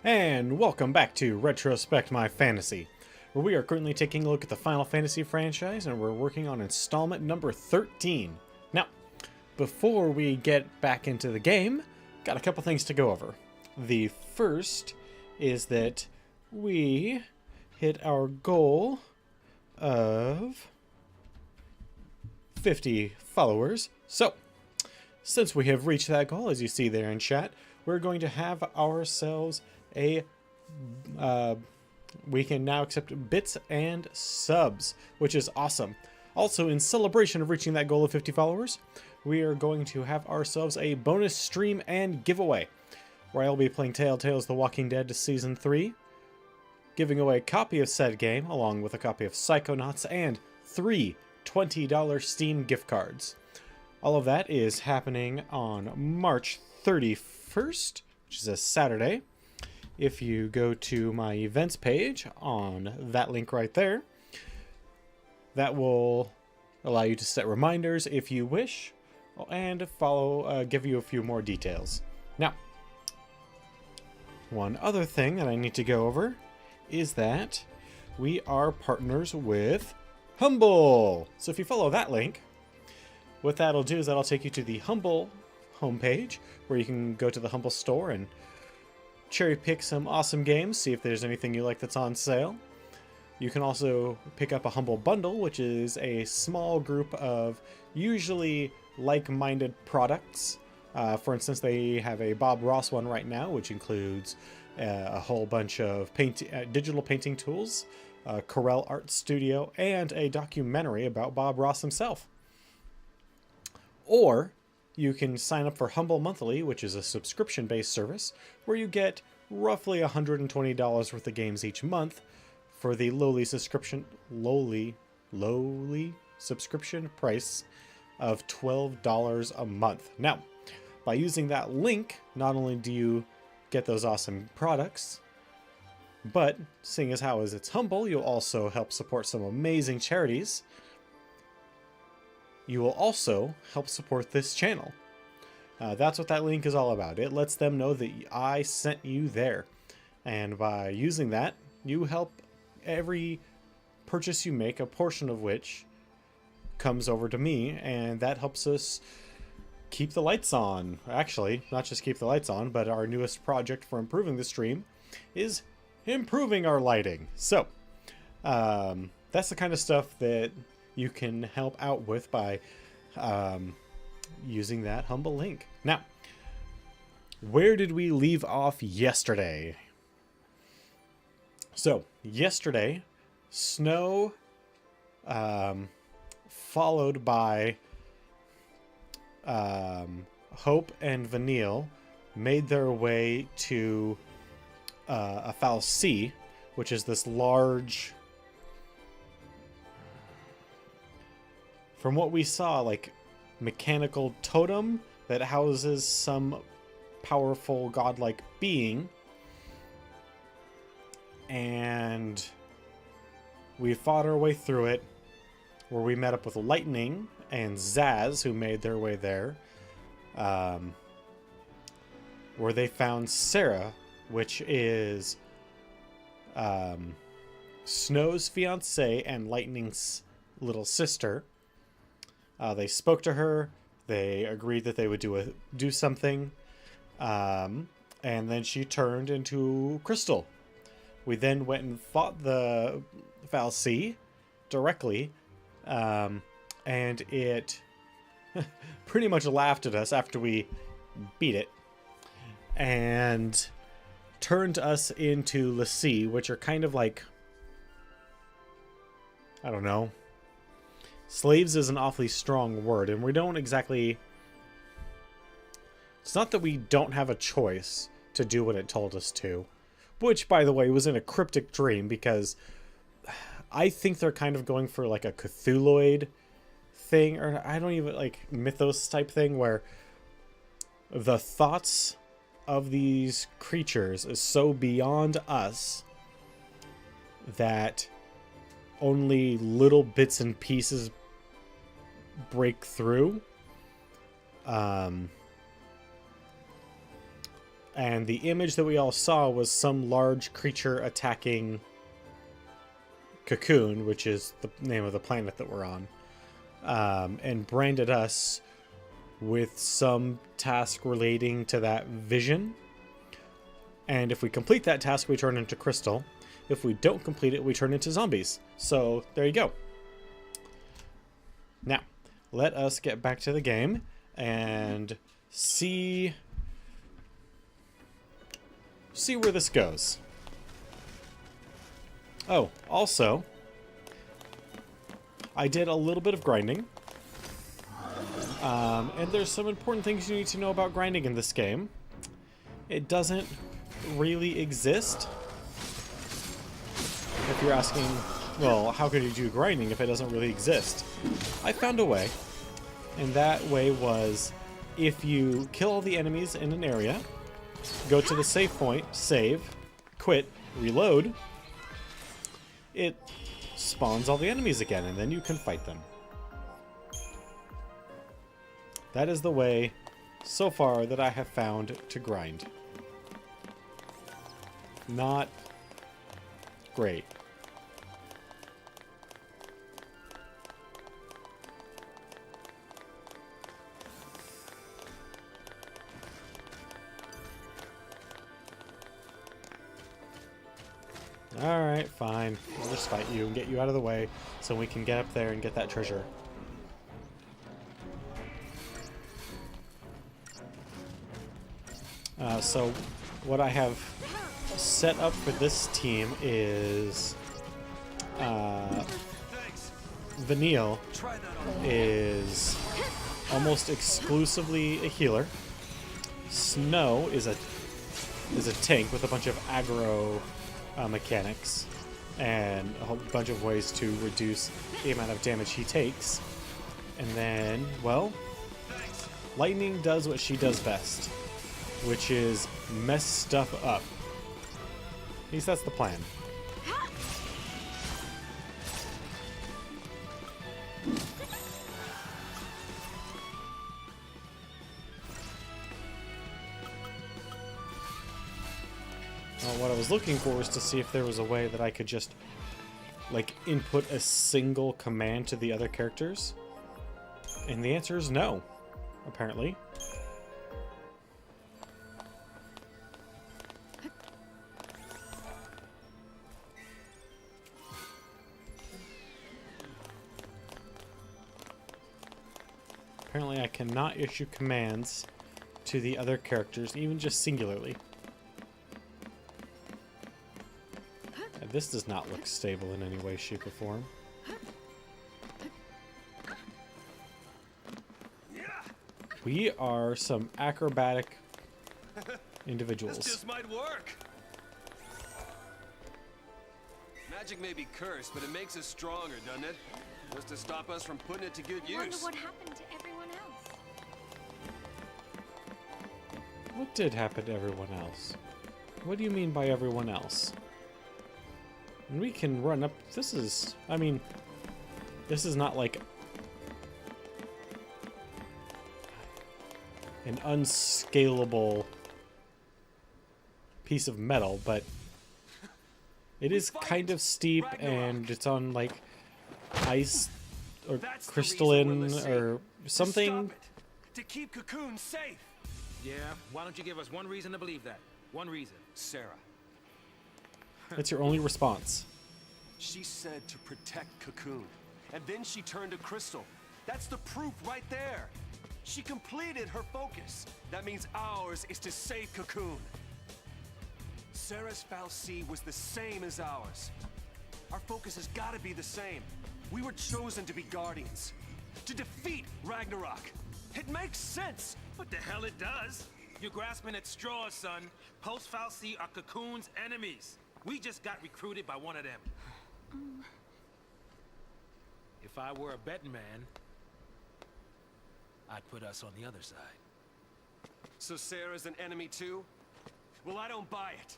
And welcome back to Retrospect My Fantasy, where we are currently taking a look at the Final Fantasy franchise and we're working on installment number 13. Now, before we get back into the game, got a couple things to go over. The first is that we hit our goal of 50 followers. So, since we have reached that goal, as you see there in chat, we're going to have ourselves we can now accept bits and subs, which is awesome. Also, in celebration of reaching that goal of 50 followers, we are going to have ourselves a bonus stream and giveaway, where I'll be playing Telltale's The Walking Dead Season 3, giving away a copy of said game, along with a copy of Psychonauts, and 3 $20 Steam gift cards. All of that is happening on March 31st, which is a Saturday. If you go to my events page on that link right there, that will allow you to set reminders if you wish, and give you a few more details. Now, one other thing that I need to go over is that we are partners with Humble. So if you follow that link, what that'll do is that'll take you to the Humble homepage, where you can go to the Humble store and cherry pick some awesome games, see if there's anything you like that's on sale. You can also pick up a Humble Bundle, which is a small group of usually like-minded products. For instance, they have a Bob Ross one right now, which includes a whole bunch of digital painting tools, Corel Art Studio, and a documentary about Bob Ross himself. Or you can sign up for Humble Monthly, which is a subscription-based service, where you get roughly $120 worth of games each month for the lowly subscription price of $12 a month. Now, by using that link, not only do you get those awesome products, but seeing as how it's Humble, you'll also help support some amazing charities. You will also help support this channel. That's what that link is all about. It lets them know that I sent you there. And by using that, you help every purchase you make, a portion of which comes over to me, and that helps us keep the lights on. Actually, not just keep the lights on, but our newest project for improving the stream is improving our lighting. So, that's the kind of stuff that you can help out with by using that Humble link. Now, where did we leave off yesterday? So, yesterday, Snow, followed by Hope and Vanille, made their way to FF13, which is this large, from what we saw, like mechanical totem that houses some powerful godlike being. And we fought our way through it, where we met up with Lightning and Zaz, who made their way there, where they found Sarah, which is Snow's fiance and Lightning's little sister. They spoke to her. They agreed that they would do something, and then she turned into Crystal. We then went and fought the Fal'Cie directly, and it pretty much laughed at us after we beat it, and turned us into l'Cie, which are kind of like, I don't know. Slaves is an awfully strong word, and we don't exactly... It's not that we don't have a choice to do what it told us to. Which, by the way, was in a cryptic dream, because I think they're kind of going for like a Cthulhuoid thing, or I don't even, like, mythos type thing, where the thoughts of these creatures is so beyond us that only little bits and pieces break through. And the image that we all saw was some large creature attacking Cocoon, which is the name of the planet that we're on, and branded us with some task relating to that vision. And if we complete that task, we turn into crystal. If we don't complete it, we turn into zombies. So there you go. Now, let us get back to the game and see where this goes. Oh, also, I did a little bit of grinding. And there's some important things you need to know about grinding in this game. It doesn't really exist. If you're asking, well, how could you do grinding if it doesn't really exist? I found a way. And that way was, if you kill all the enemies in an area, go to the save point, save, quit, reload, it spawns all the enemies again, and then you can fight them. That is the way, so far, that I have found to grind. Not great. Alright, fine. We'll just fight you and get you out of the way so we can get up there and get that treasure. So what I have set up for this team is Vanille is almost exclusively a healer. Snow is a tank with a bunch of aggro mechanics and a whole bunch of ways to reduce the amount of damage he takes. And then, well, Lightning does what she does best, which is mess stuff up. At least that's the plan. What I was looking for was to see if there was a way that I could just, like, input a single command to the other characters. And the answer is no, apparently. Apparently I cannot issue commands to the other characters, even just singularly. This does not look stable in any way, shape, or form. We are some acrobatic individuals. This just might work. Magic may be cursed, but it makes us stronger, doesn't it? Just to stop us from putting it to good use. I wonder what happened to everyone else. What did happen to everyone else? What do you mean by everyone else? And we can run up. This is, I mean, this is not like an unscalable piece of metal, but it is kind of steep and it's on like ice or crystalline or something. To keep Cocoon safe. Yeah, why don't you give us one reason to believe that? One reason. Sarah. That's your only response. She said to protect Cocoon, and then she turned to Crystal. That's the proof right there. She completed her focus. That means ours is to save Cocoon. Sarah's fal'Cie was the same as ours. Our focus has got to be the same. We were chosen to be guardians, to defeat Ragnarok. It makes sense. What the hell it does? You're grasping at straws, son. Post fal'Cie are Cocoon's enemies. We just got recruited by one of them. If I were a betting man, I'd put us on the other side. So Sarah's an enemy too? Well, I don't buy it.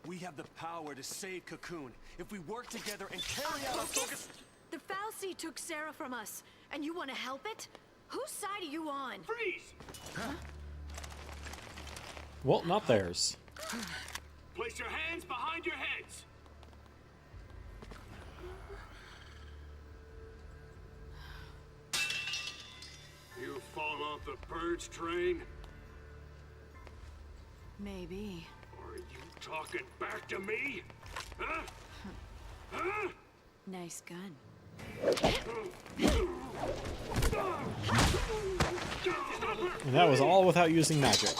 We have the power to save Cocoon if we work together and carry out our focus. The fal'Cie took Sarah from us, and you want to help it? Whose side are you on? Freeze! Well, not theirs. Place your hands behind your heads. You fall off the purge train? Maybe. Or are you talking back to me? Huh? Huh? Nice gun. And that was all without using magic.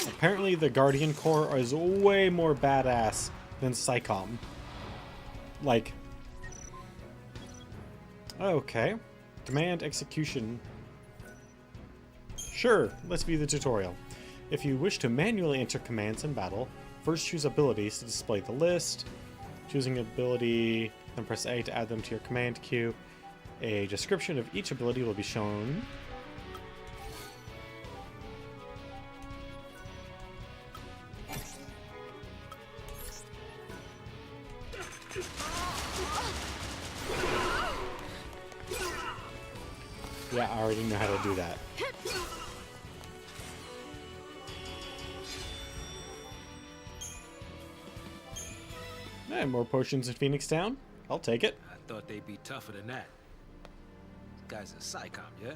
Apparently the Guardian Corps is way more badass than Psycom. Like... Okay. Command execution. Sure, let's view the tutorial. If you wish to manually enter commands in battle, first choose abilities to display the list. Choosing ability, then press A to add them to your command queue. A description of each ability will be shown. Yeah, I already know how to do that. And more potions in Phoenix Town. I'll take it. I thought they'd be tougher than that. This guy's a Psycom, yeah?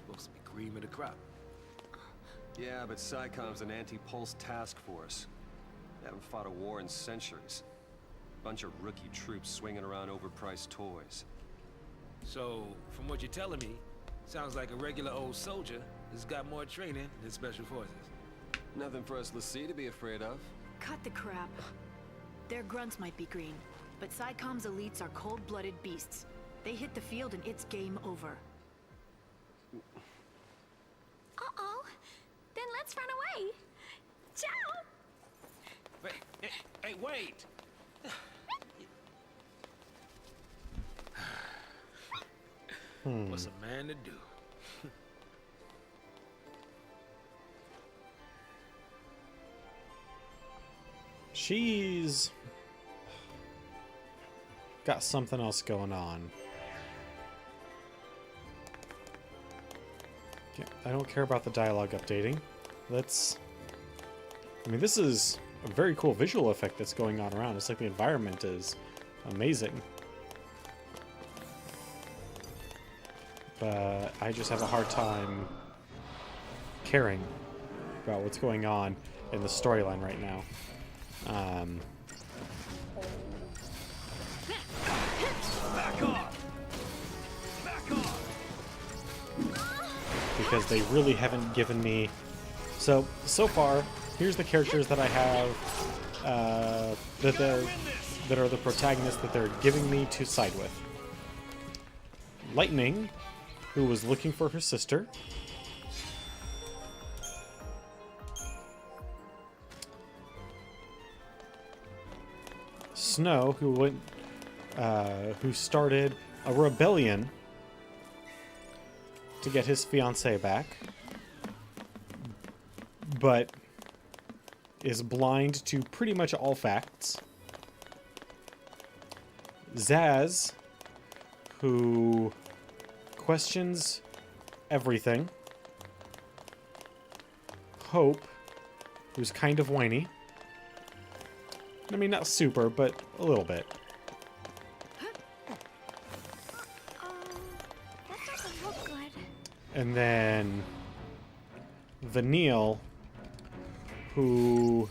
Supposed to be cream of the crop. Yeah, but Psycom's an anti-pulse task force. They haven't fought a war in centuries. Bunch of rookie troops swinging around overpriced toys. So, from what you're telling me, sounds like a regular old soldier has got more training than special forces. Nothing for us Lassie to be afraid of. Cut the crap. Their grunts might be green, but Psycom's elites are cold-blooded beasts. They hit the field and it's game over. Uh-oh. Then let's run away. Ciao! Wait, hey, wait! What's a man to do? She's got something else going on. Yeah, I don't care about the dialogue updating. Let's... I mean, this is a very cool visual effect that's going on around. It's like the environment is amazing. But I just have a hard time caring about what's going on in the storyline right now. Back off! Back off! Because they really haven't given me... So far, here's the characters that I have that are the protagonists that they're giving me to side with. Lightning, who was looking for her sister. Snow, who started a rebellion to get his fiancée back, but is blind to pretty much all facts. Zaz, who questions everything. Hope, who's kind of whiny. I mean, not super, but a little bit. That doesn't look good. And then Vanille, who...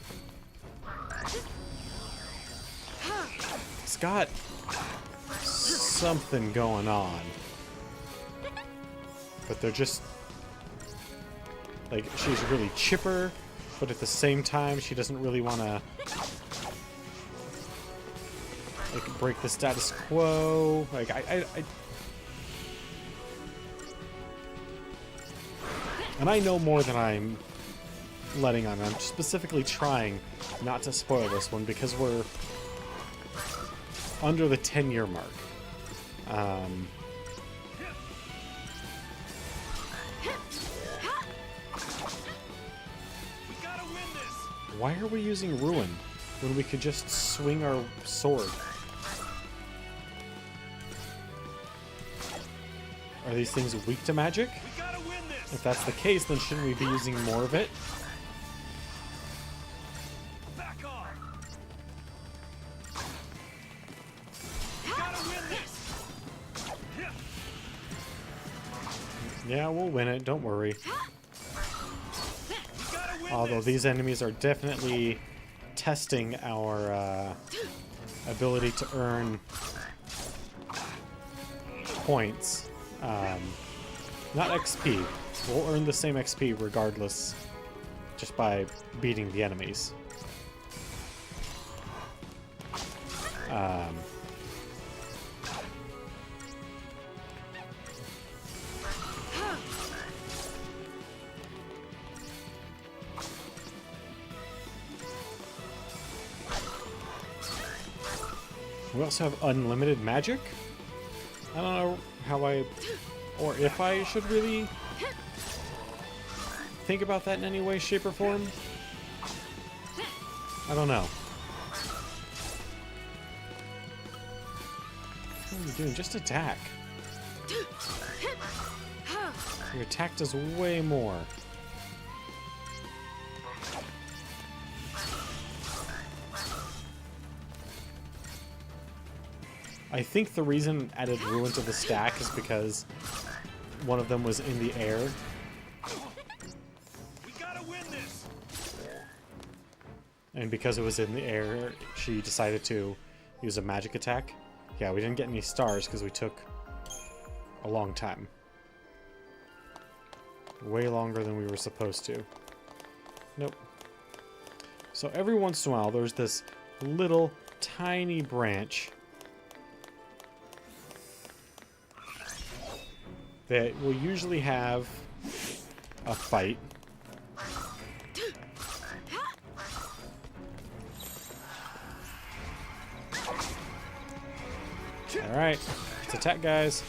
has got something going on. But they're just... like, she's really chipper, but at the same time, she doesn't really want to... like, break the status quo. Like, and I know more than I'm letting on. I'm specifically trying not to spoil this one because we're under the 10-year mark. Why are we using Ruin when we could just swing our sword? Are these things weak to magic? We gotta win this. If that's the case, then shouldn't we be using more of it? Back off. We gotta win this. Yeah, we'll win it. Don't worry. We gotta win Although this. these enemies are definitely testing our ability to earn points. Not XP. We'll earn the same XP regardless, just by beating the enemies. We also have unlimited magic. I don't know how or if I should really think about that in any way, shape, or form. I don't know. What are you doing? Just attack. Your attack does way more. I think the reason it added Ruin to the stack is because one of them was in the air. We gotta win this. And because it was in the air, she decided to use a magic attack. Yeah, we didn't get any stars because we took a long time. Way longer than we were supposed to. Nope. So every once in a while, there's this little tiny branch that will usually have a fight. Alright, let's attack, guys.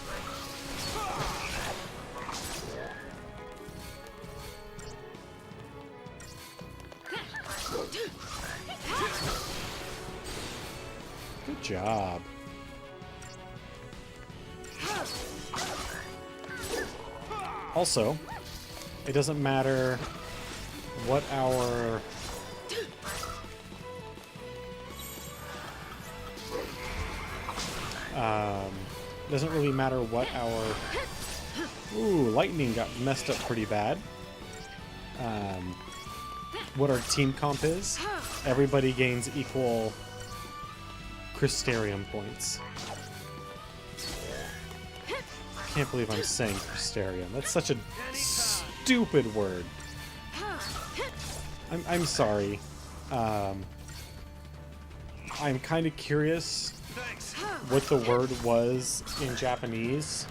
Good job. Also, it doesn't matter what our doesn't really matter what our lightning got messed up pretty bad. What our team comp is, everybody gains equal Crystarium points. Can't believe I'm saying Crystarium. That's such a stupid word. I'm sorry. I'm kind of curious Thanks. what the word was in Japanese.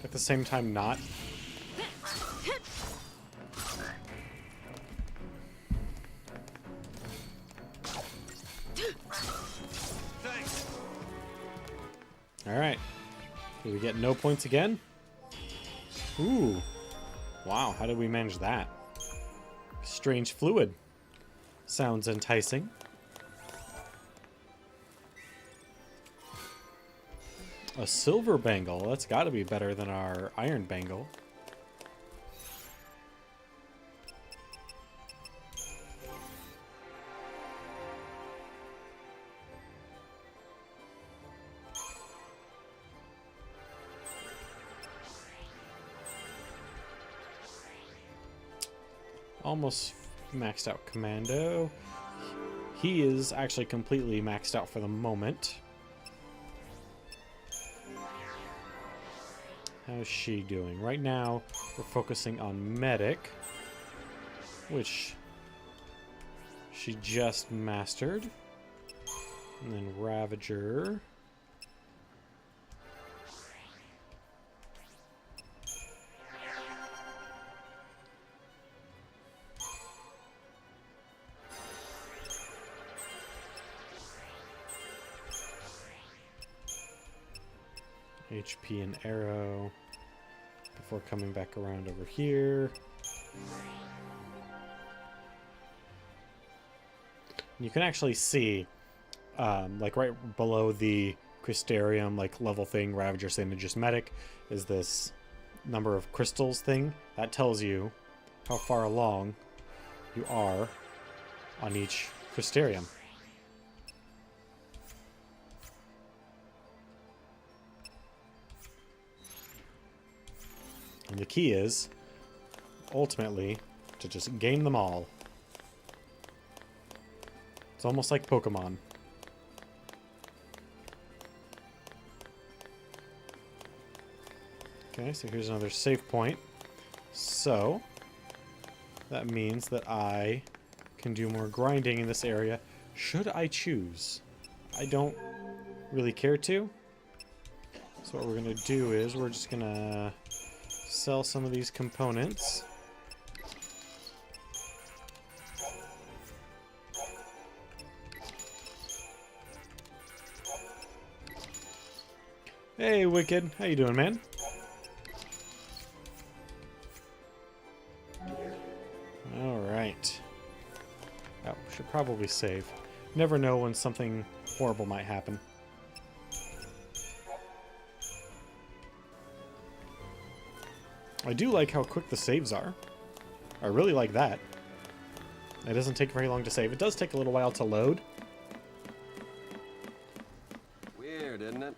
At the same time, not. Thanks. Alright. Do we get no points again? Ooh. Wow, how did we manage that? Strange fluid. Sounds enticing. A silver bangle. That's got to be better than our iron bangle. Almost maxed out Commando. He is actually completely maxed out for the moment. How's she doing? Right now, we're focusing on Medic, which she just mastered. And then Ravager. HP and arrow before coming back around over here. You can actually see, like right below the Crystarium, like level thing, Ravager, Synergist, Medic, is this number of crystals thing. That tells you how far along you are on each Crystarium. And the key is, ultimately, to just gain them all. It's almost like Pokemon. Okay, so here's another save point. So, that means that I can do more grinding in this area, should I choose. I don't really care to. So what we're going to do is we're just going to sell some of these components. Hey, Wicked. How you doing, man? Alright. Oh, should probably save. Never know when something horrible might happen. I do like how quick the saves are. I really like that. It doesn't take very long to save. It does take a little while to load. Weird, isn't it?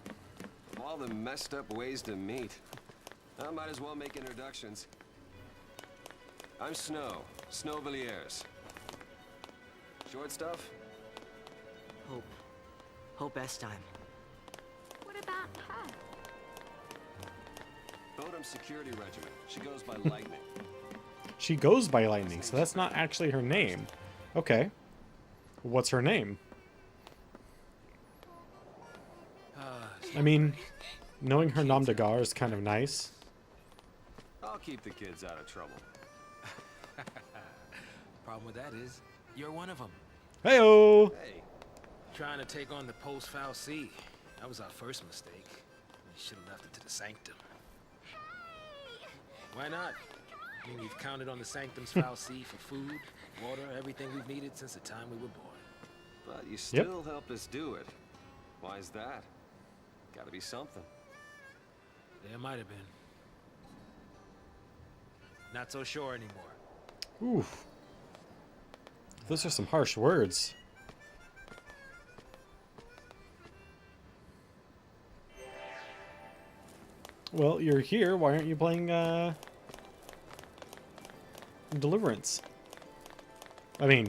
Of all the messed up ways to meet, I might as well make introductions. I'm Snow Villiers. Short stuff? Hope Estime. What about her? Bodum Security Regiment. She goes by Lightning. She goes by Lightning, so that's not actually her name. Okay. What's her name? I mean, knowing her nom de guerre is kind of nice. I'll keep the kids out of trouble. Problem with that is, you're one of them. Heyo! Hey, Trying to take on the post-Foul C. That was our first mistake. We should have left it to the Sanctum. Why not? I mean, we've counted on the Sanctum's Foul C for food, water, everything we've needed since the time we were born. but you still helped us do it. Why is that? Gotta be something. There might have been. Not so sure anymore. Oof. Those are some harsh words. Well, you're here. Why aren't you playing Deliverance? I mean,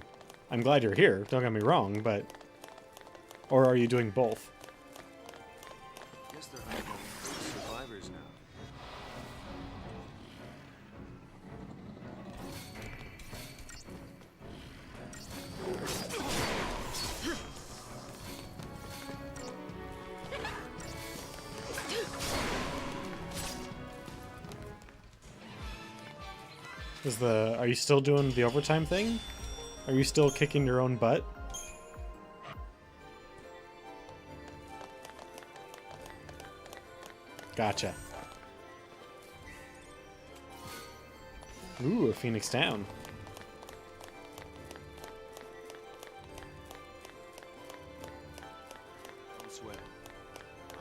I'm glad you're here. Don't get me wrong, but... Or are you doing both? Guess they're survivors now. Are you still doing the overtime thing? Are you still kicking your own butt? Gotcha. Ooh, a Phoenix down. Don't sweat.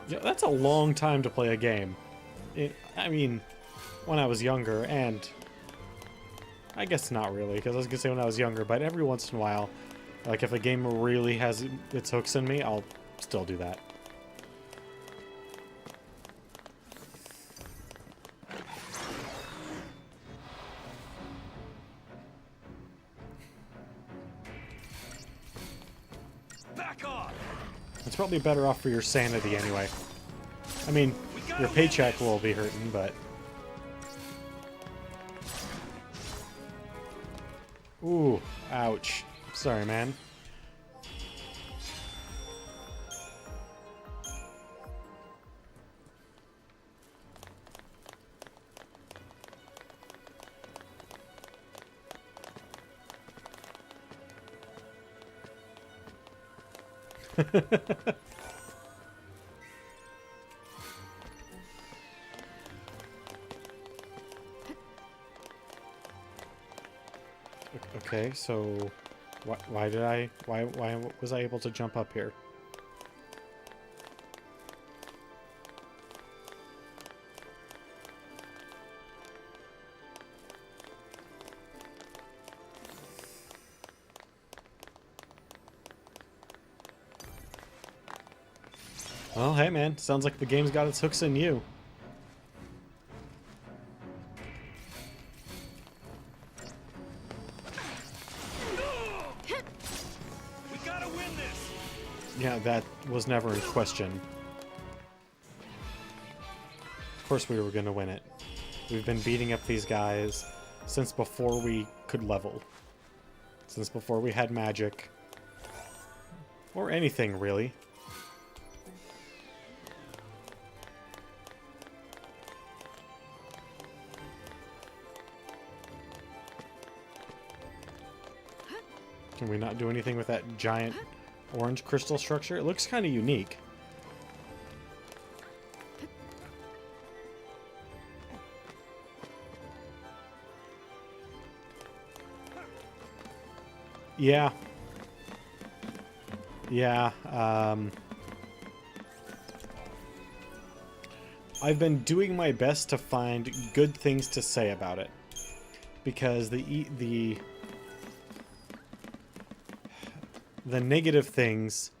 Yeah, that's a long time to play a game. I mean, when I was younger, and I guess not really, because I was gonna say when I was younger, but every once in a while, like if a game really has its hooks in me, I'll still do that. Back off! It's probably better off for your sanity anyway. I mean, your paycheck will be hurting, but... Ooh, ouch. Sorry, man. Okay, so why was I able to jump up here? Well, hey man, sounds like the game's got its hooks in you. We gotta win this. Yeah, that was never in question. Of course we were gonna win it. We've been beating up these guys since before we could level. Since before we had magic. Or anything, really. Can we not do anything with that giant orange crystal structure? It looks kind of unique. Yeah. Yeah, I've been doing my best to find good things to say about it. Because the negative things,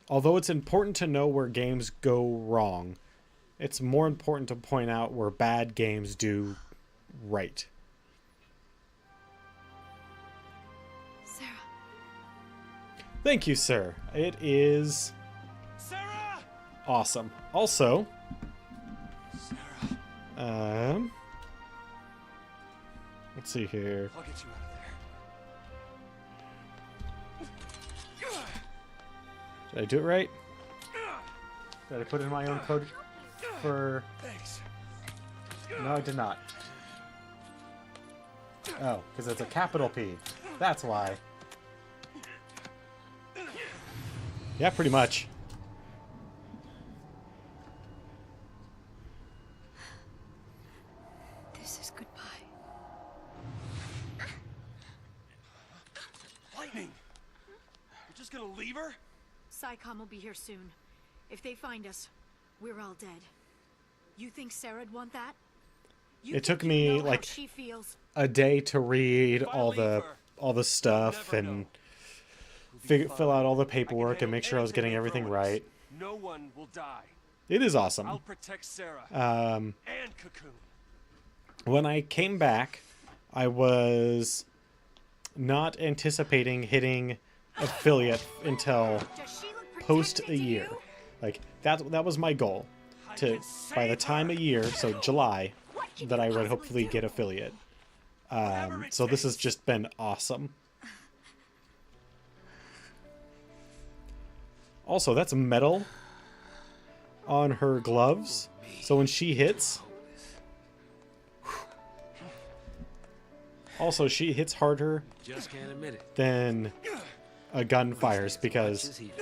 although it's important to know where games go wrong, it's more important to point out where bad games do right. Sarah. Thank you, sir. It is Sarah! awesome. Also, let's see here. I'll get you out of there. Did I do it right? Did I put in my own code for... Thanks. No, I did not. Oh, because it's a capital P. That's why. Yeah, pretty much. This is goodbye. Lightning! You're just gonna leave her? SciComm will be here soon. If they find us, we're all dead. You think Sarah'd want that? You It took think me, you know how like, she feels? a day to read If I all leave the her, stuff never know. and We'll be fill fine. out all the I can paperwork and make handle sure I was getting anything everything they throw at us. right. No one will die. It is awesome. I'll protect Sarah Um, and Cocoon. when I came back, I was not anticipating hitting affiliate until Does she look post protected a to year. you? Like that was my goal. To by the time a year, so July, that I would hopefully get affiliate. So this has just been awesome. Also, that's metal on her gloves. So when she hits... Also, she hits harder Just can't admit it. than a gun fires because Just he-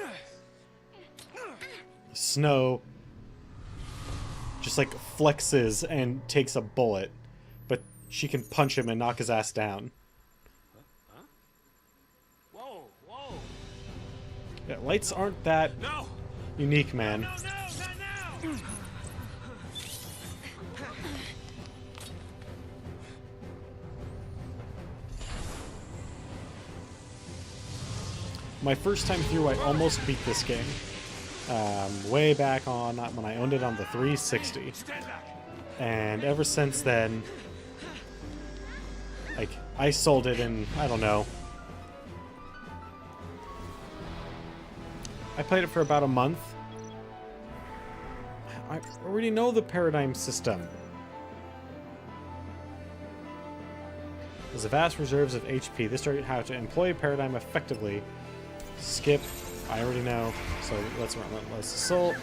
Snow just like flexes and takes a bullet, but she can punch him and knock his ass down. Whoa, whoa. Yeah, lights aren't that No! unique, man. No, not now! My first time through, I almost beat this game. Way back on when I owned it on the 360. Stand back! And ever since then, like, I sold it in, I don't know. I played it for about a month. I already know the paradigm system. There's a vast reserves of HP. This target how to employ a paradigm effectively. Skip. I already know. So let's relentless assault.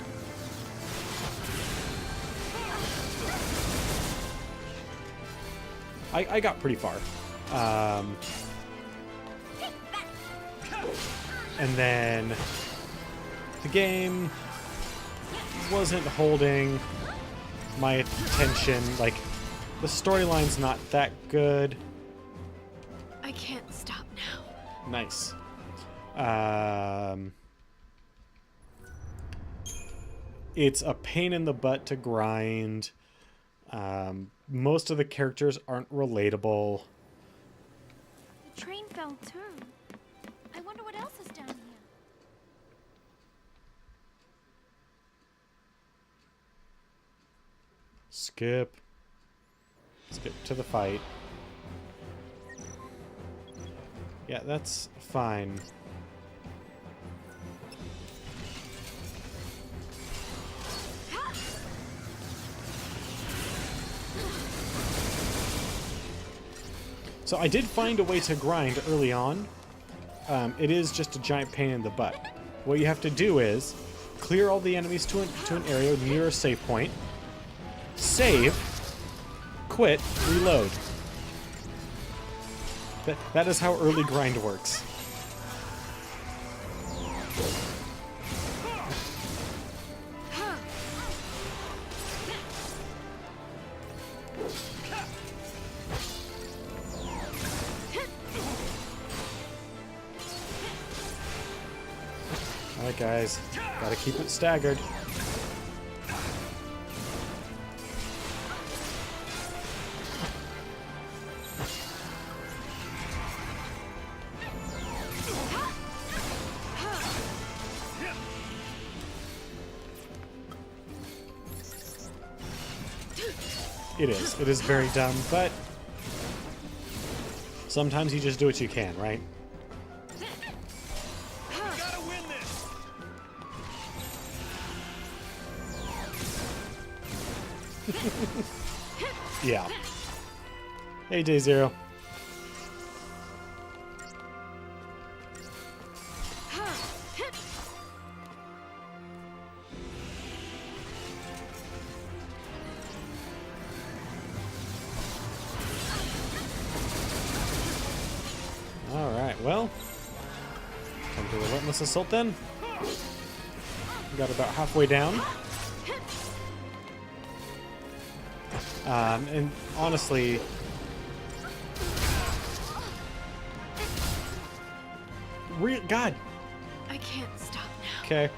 I got pretty far. And then the game wasn't holding my attention. Like, the storyline's not that good. I can't stop now. Nice. It's a pain in the butt to grind. Most of the characters aren't relatable. The train fell too. I wonder what else is down here. Skip. Skip to the fight. Yeah, that's fine. So I did find a way to grind early on. It is just a giant pain in the butt. What you have to do is clear all the enemies to an area near a save point, save, quit, reload. That is how early grind works. Alright guys, gotta keep it staggered. It is. It is very dumb, but sometimes you just do what you can, right? Gotta win this. Yeah. Hey, Day Zero. Alright, well. Come to Relentless Assault then. We got about halfway down. And honestly, God. I can't stop now. Okay.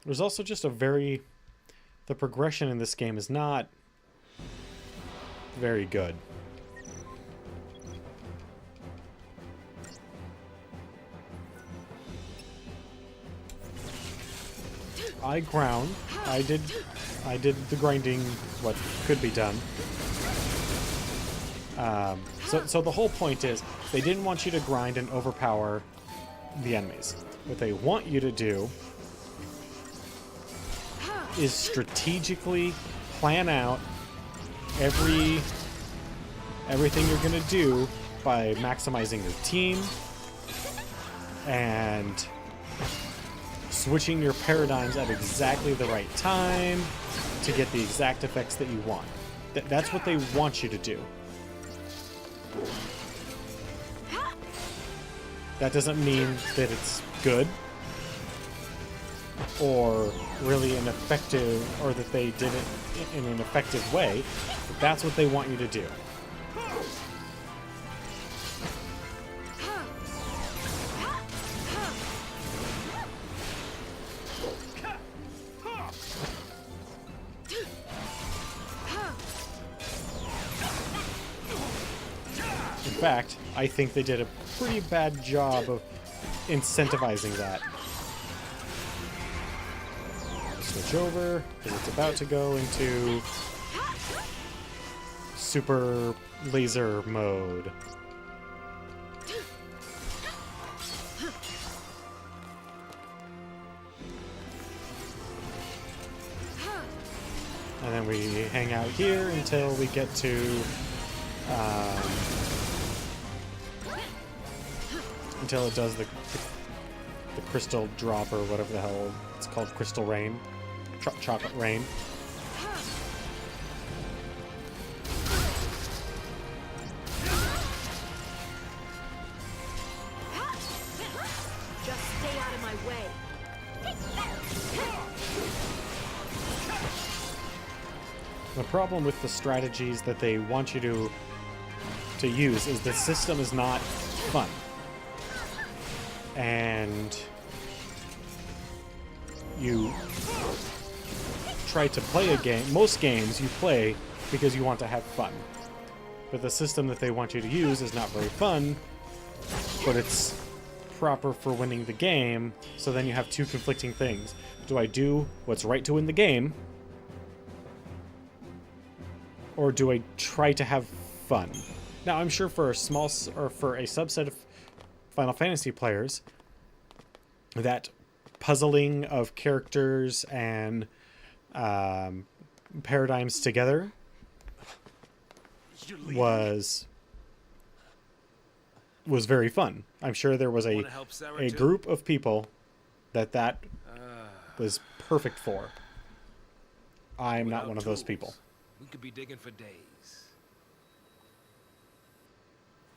There's also just the progression in this game is not very good. I ground. I did the grinding what could be done. So the whole point is they didn't want you to grind and overpower the enemies. What they want you to do is strategically plan out everything you're gonna do by maximizing your team and switching your paradigms at exactly the right time to get the exact effects that you want. That's what they want you to do. That doesn't mean that it's good or really an effective, or that they did it in an effective way. But that's what they want you to do. In fact, I think they did a pretty bad job of incentivizing that. Switch over, because it's about to go into super laser mode. And then we hang out here until we get to until it does the crystal drop or whatever the hell it's called, crystal rain, chocolate rain. Just stay out of my way. The problem with the strategies that they want you to use is the system is not fun. And try to play a game, most games you play because you want to have fun. But the system that they want you to use is not very fun, but it's proper for winning the game, so then you have two conflicting things. Do I do what's right to win the game? Or do I try to have fun? Now, I'm sure for a subset of Final Fantasy players, that puzzling of characters and paradigms together was very fun. I'm sure there was a group of people that was perfect for. I'm not one of those people. We could be digging for days.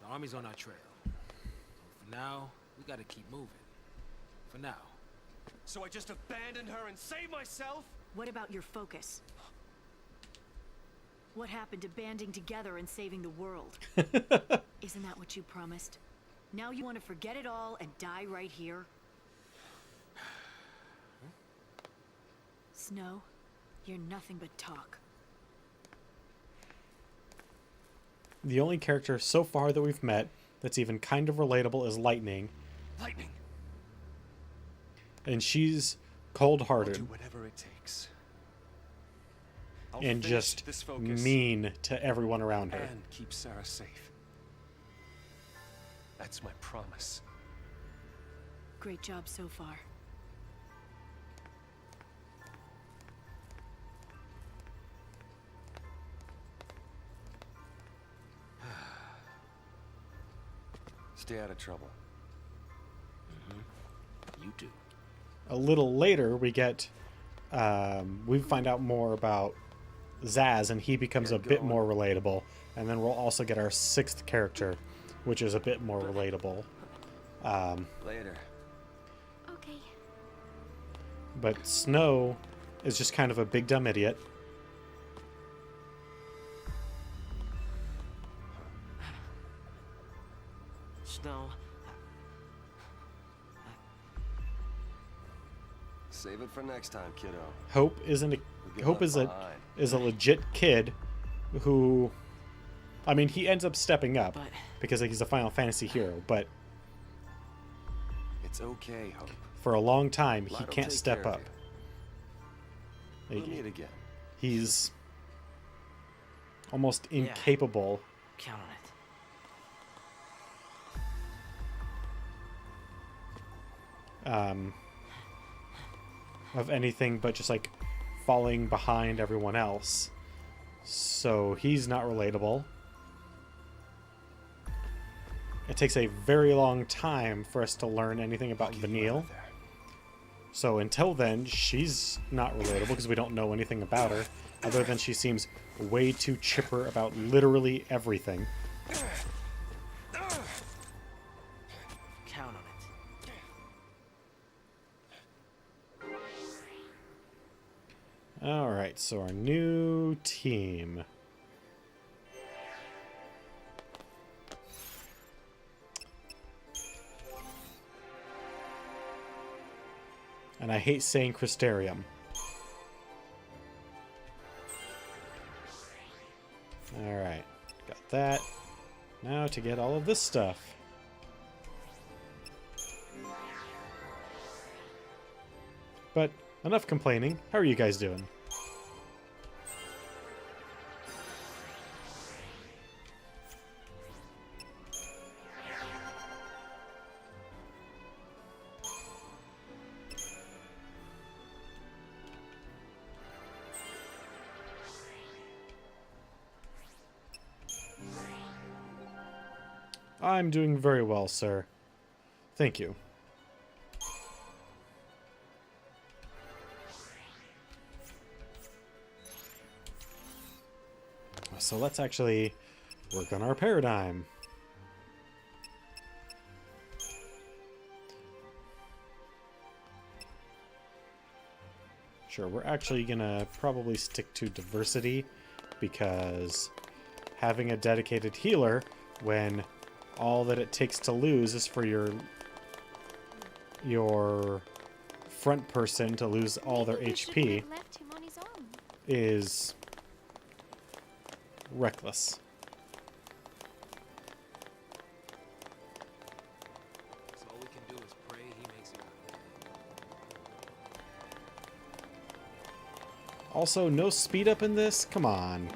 The army's on our trail. For now, we gotta keep moving. For now. So I just abandoned her and saved myself? What about your focus? What happened to banding together and saving the world? Isn't that what you promised? Now you want to forget it all and die right here? Snow, you're nothing but talk. The only character so far that we've met that's even kind of relatable is Lightning. Lightning. And she's I'll cold-hearted do whatever it takes. I'll and finish just this focus mean to everyone around her. and keep Sarah safe. That's my promise. Great job so far. Stay out of trouble. You do. A little later, we find out more about Zaz, and he becomes a bit more relatable. And then we'll also get our 6th character, which is a bit more relatable. Later. Okay. But Snow is just kind of a big dumb idiot. Snow. Save it for next time, kiddo. Hope is a legit kid who, I mean, he ends up stepping up But because he's a Final Fantasy hero, but It's okay, Hope. for a long time he Light will can't take step care of up. We'll meet again. He's almost incapable count on it. of anything but just like falling behind everyone else. So he's not relatable. It takes a very long time for us to learn anything about Vanille. So until then, she's not relatable because we don't know anything about her, other than she seems way too chipper about literally everything. Count on it. Alright, so our new team. And I hate saying Crystarium. Alright, got that. Now to get all of this stuff. But enough complaining. How are you guys doing? I'm doing very well, sir. Thank you. So let's actually work on our paradigm. Sure, we're actually gonna probably stick to diversity because having a dedicated healer when all that it takes to lose is for your front person to lose all their HP. Left him on his own. is reckless. So all we can do is pray he makes it out. Also, no speed up in this? Come on.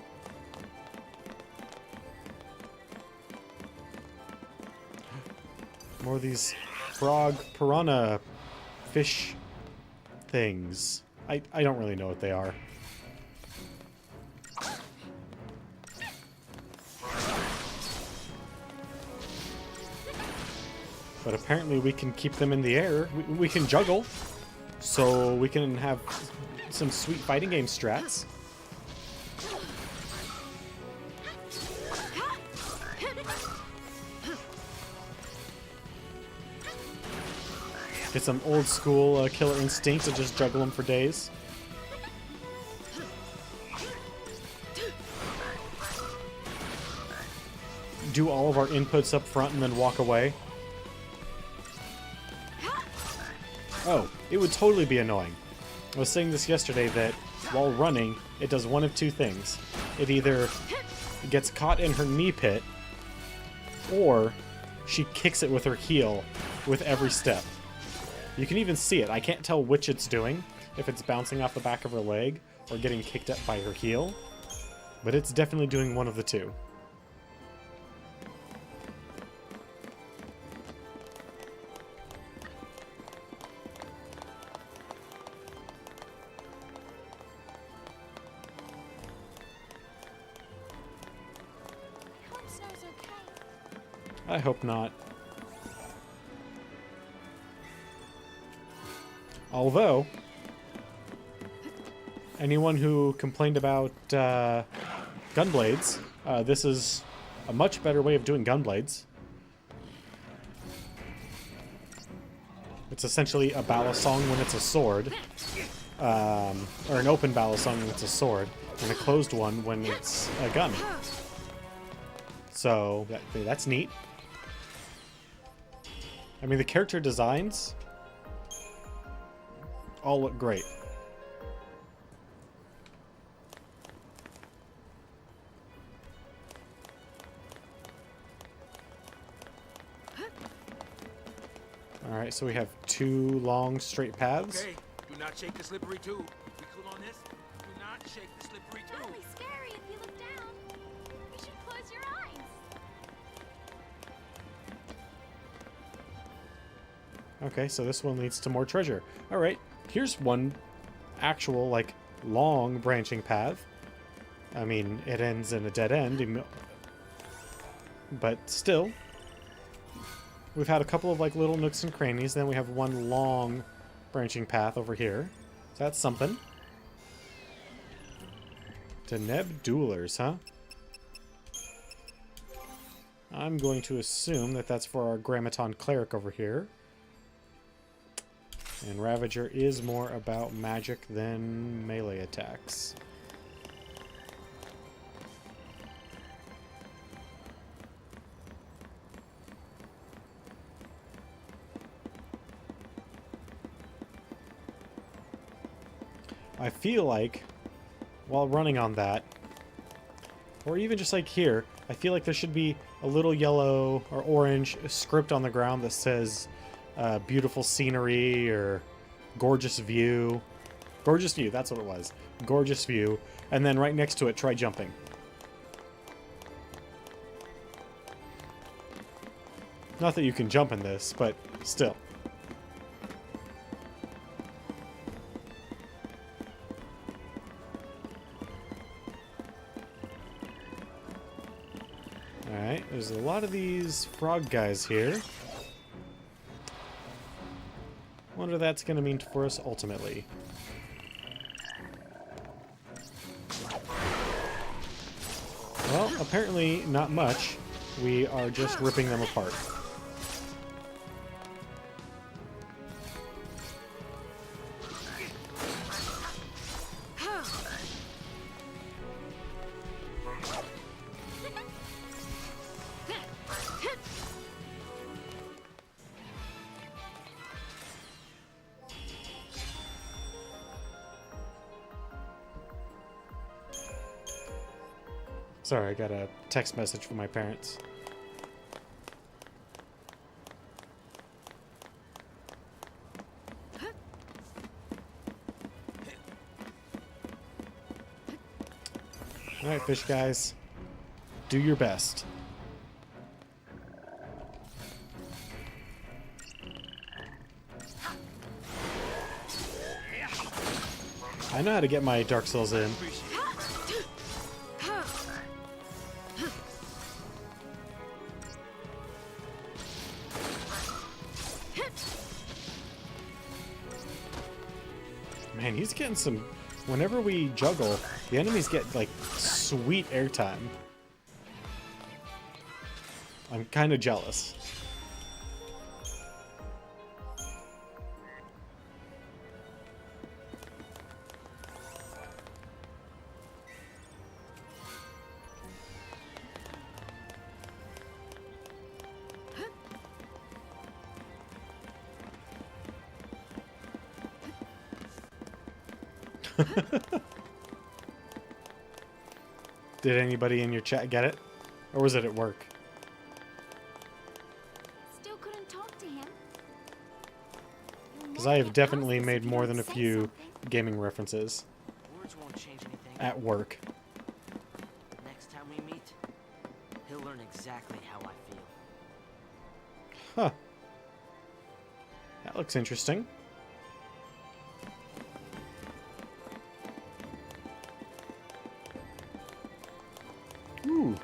More of these frog piranha fish things. I don't really know what they are. But apparently we can keep them in the air. We can juggle. So we can have some sweet fighting game strats. Get some old school Killer Instinct to just juggle them for days. Do all of our inputs up front and then walk away. Oh, it would totally be annoying. I was saying this yesterday that while running, it does one of two things. It either gets caught in her knee pit, or she kicks it with her heel with every step. You can even see it. I can't tell which it's doing, if it's bouncing off the back of her leg or getting kicked up by her heel, but it's definitely doing one of the two. I hope Snow's okay. I hope not. Although, anyone who complained about gunblades, this is a much better way of doing gunblades. It's essentially a balisong when it's a sword, or an open balisong when it's a sword, and a closed one when it's a gun. So, that's neat. I mean, the character designs all look great. Alright, so we have two long straight paths. Okay, do not shake the slippery tube. We cool on this? Do not shake the slippery That'll tube. be scary if you look down. You should close your eyes. Okay, so this one leads to more treasure. Alright, here's one actual, like, long branching path. I mean, it ends in a dead end, but still. We've had a couple of, like, little nooks and crannies, then we have one long branching path over here. So that's something. Deneb Duelers, huh? I'm going to assume that that's for our Grammaton Cleric over here. And Ravager is more about magic than melee attacks. I feel like, while running on that, or even just like here, I feel like there should be a little yellow or orange script on the ground that says beautiful scenery or gorgeous view. Gorgeous view, that's what it was. Gorgeous view. And then right next to it, try jumping. Not that you can jump in this, but still. Alright, there's a lot of these frog guys here. Wonder what that's going to mean for us ultimately. Well, apparently not much. We are just ripping them apart. Sorry, I got a text message from my parents. Alright, fish guys. Do your best. I know how to get my Dark Souls in. Man, he's getting some... Whenever we juggle, the enemies get, like, sweet airtime. I'm kind of jealous. Did anybody in your chat get it? Or was it at work? Still couldn't talk to him. Because I have definitely made more than a few gaming references Words won't change anything. at work. Next time we meet, he'll learn exactly how I feel. Huh. That looks interesting. Ooh.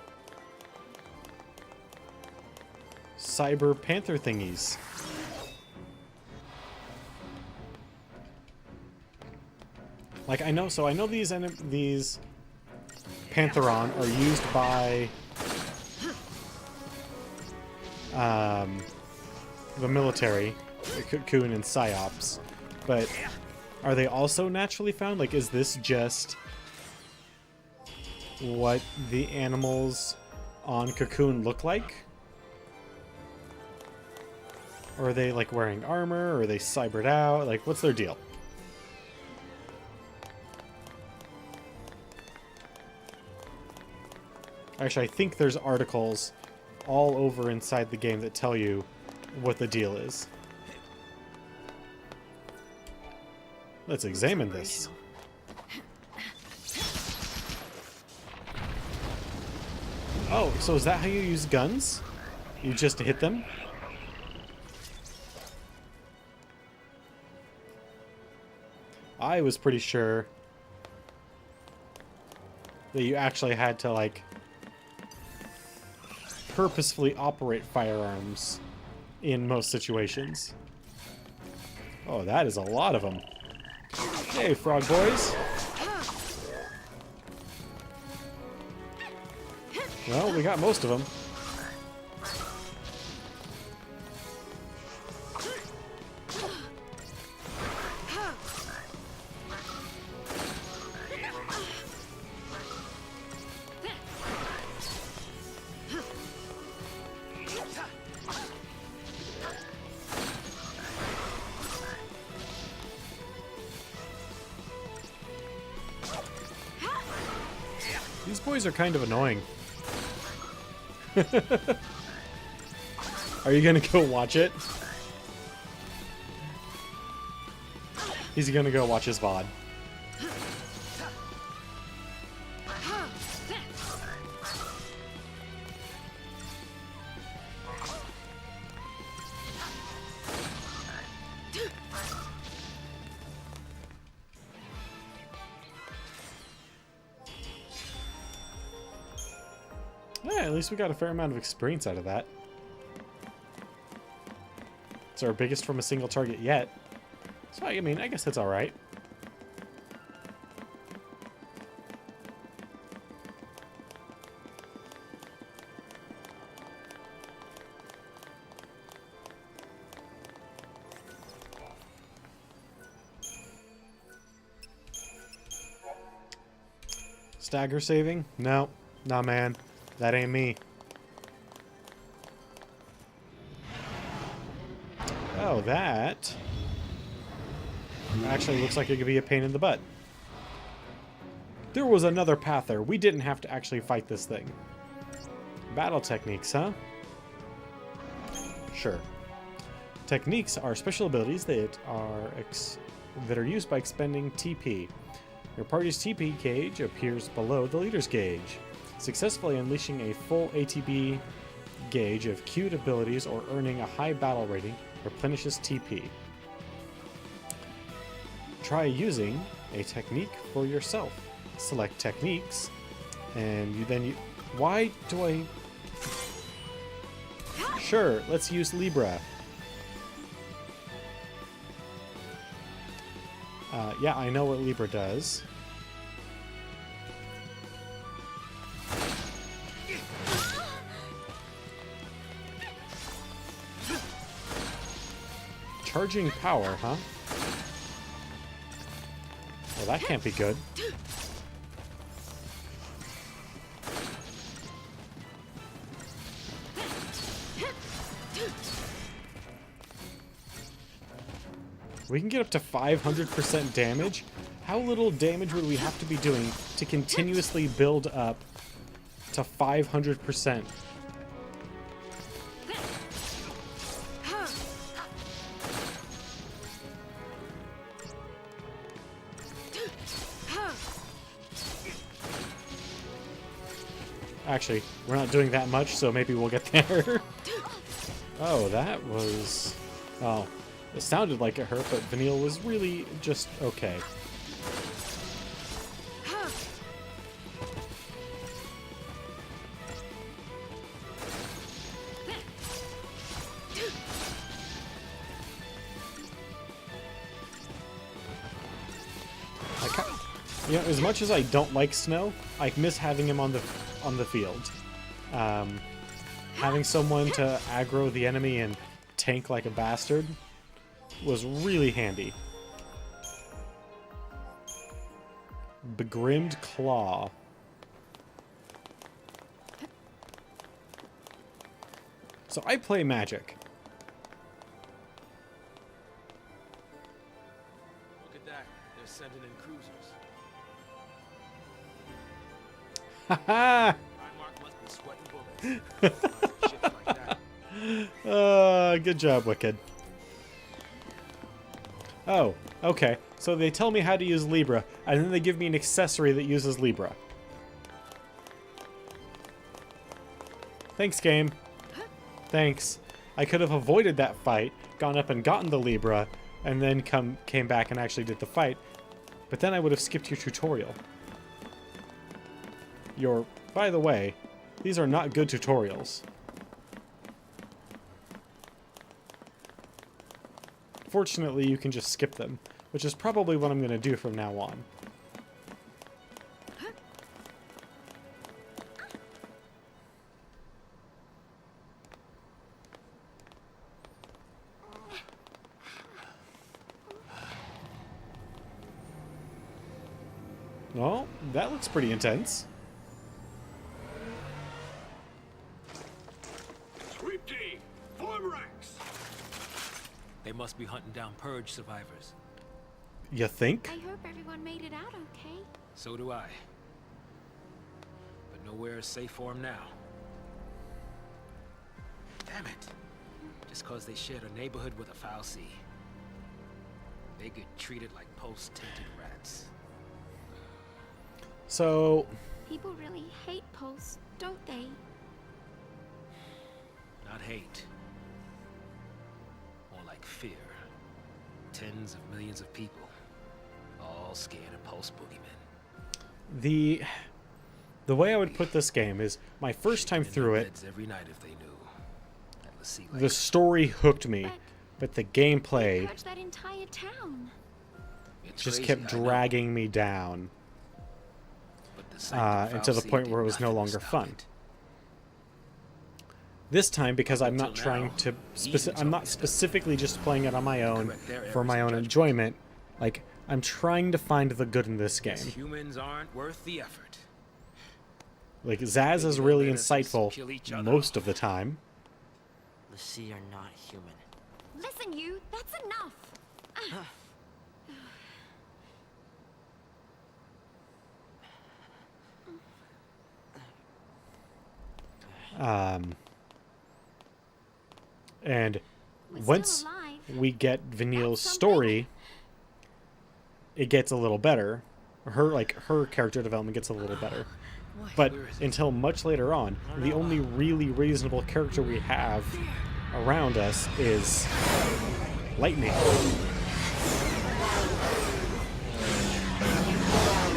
Cyber Panther thingies. Like I know these Pantheron are used by the military, the Cocoon and Psyops, but are they also naturally found? Like, is this just what the animals on Cocoon look like? Or are they, like, wearing armor? Or are they cybered out? Like, what's their deal? Actually, I think there's articles all over inside the game that tell you what the deal is. Let's examine this. Oh, so is that how you use guns? You just hit them? I was pretty sure that you actually had to, like, purposefully operate firearms in most situations. Oh, that is a lot of them. Hey, frog boys. Well, we got most of them. These boys are kind of annoying. Are you gonna go watch it? He's gonna go watch his VOD. Yeah, at least we got a fair amount of experience out of that. It's our biggest from a single target yet. So, I mean, I guess that's alright. Stagger saving? No. Nah, man. That ain't me. Oh, that actually looks like it could be a pain in the butt. There was another path there. We didn't have to actually fight this thing. Battle techniques, huh? Sure. Techniques are special abilities that are used by expending TP. Your party's TP gauge appears below the leader's gauge. Successfully unleashing a full ATB gauge of queued abilities or earning a high battle rating replenishes TP. Try using a technique for yourself. Select techniques, and why do I... Sure, let's use Libra. Yeah, I know what Libra does. Charging power, huh? Well, that can't be good. We can get up to 500% damage. How little damage would we have to be doing to continuously build up to 500%? Actually, we're not doing that much, so maybe we'll get there. Oh, that was... Oh, it sounded like it hurt, but Vanille was really just okay. You know, as much as I don't like Snow, I miss having him on the field. Having someone to aggro the enemy and tank like a bastard was really handy. Begrimed Claw. So I play Magic. Look at that. They're sending in cruisers. Haha! Mark must be sweating bullets. Ships like that. Good job, Wicked. Oh, okay. So they tell me how to use Libra, and then they give me an accessory that uses Libra. Thanks, game. Thanks. I could have avoided that fight, gone up and gotten the Libra, and then came back and actually did the fight. But then I would have skipped your tutorial. By the way, these are not good tutorials. Fortunately, you can just skip them, which is probably what I'm going to do from now on. Well, that looks pretty intense. Sweep team, form ranks. They must be hunting down Purge survivors. You think? I hope everyone made it out okay. So do I. But nowhere is safe for them now. Damn it. Just cause they shared a neighborhood with a foul sea. They get treated like post-tainted rats. So... People really hate Pulse, don't they? Not hate. More like fear. Tens of millions of people. All scared of Pulse boogeymen. The way I would put this game is, my first time through it, every night if they knew. the story hooked me, but the gameplay Purge that entire town. just kept dragging me down. And to the point where it was no longer fun. This time, because I'm not trying to, I'm not specifically just playing it on my own for my own enjoyment. Like, I'm trying to find the good in this game. Humans aren't worth the effort. Like, Zaz is really insightful most of the time. The sea are not human. Listen, you, that's enough. And We're once still alive. we get Vanille's That's story, it gets a little better. Her character development gets a little better. But until much later on, the only really reasonable character we have around us is Lightning.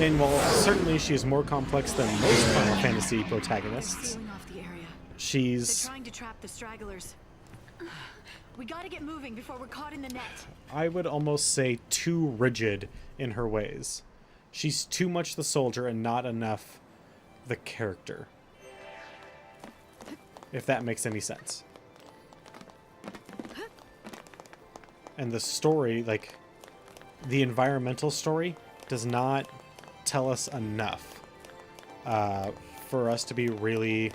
And while certainly she is more complex than most Final Fantasy protagonists, Sealing off the area. They're she's, trying to trap the stragglers. We gotta get moving before we're caught in the net. I would almost say, too rigid in her ways. She's too much the soldier and not enough the character. If that makes any sense. And the story, like, the environmental story does not tell us enough for us to be really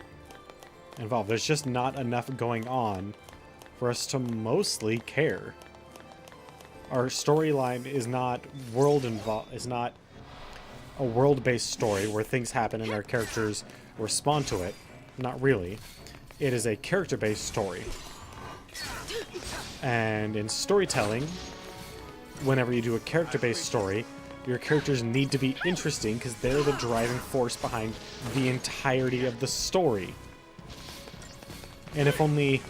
involved. There's just not enough going on for us to mostly care. Our storyline is not a world-based story where things happen and our characters respond to it. Not really. It is a character-based story. And in storytelling, whenever you do a character-based story, your characters need to be interesting because they're the driving force behind the entirety of the story. And if only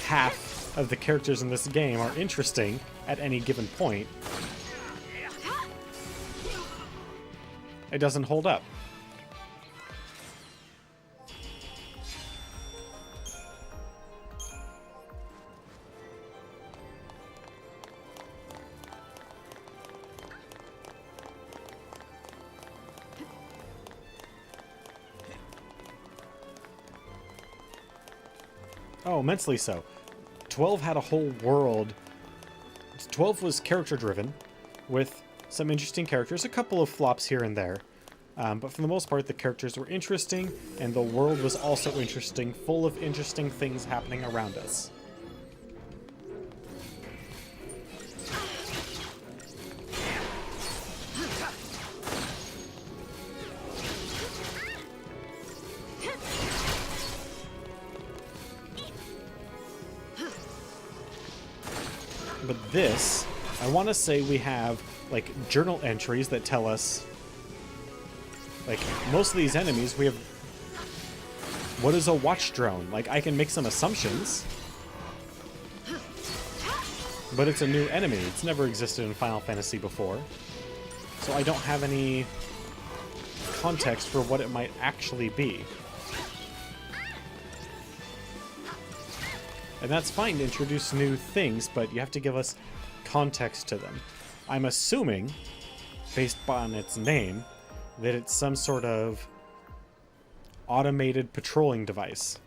half of the characters in this game are interesting at any given point, it doesn't hold up. Oh, immensely so. 12 had a whole world. 12 was character driven, with some interesting characters, a couple of flops here and there. But for the most part, the characters were interesting, and the world was also interesting, full of interesting things happening around us. But this, I want to say we have, like, journal entries that tell us, like, most of these enemies, we have, what is a watch drone? Like, I can make some assumptions, but it's a new enemy. It's never existed in Final Fantasy before, so I don't have any context for what it might actually be. And that's fine to introduce new things, but you have to give us context to them. I'm assuming, based on its name, that it's some sort of automated patrolling device.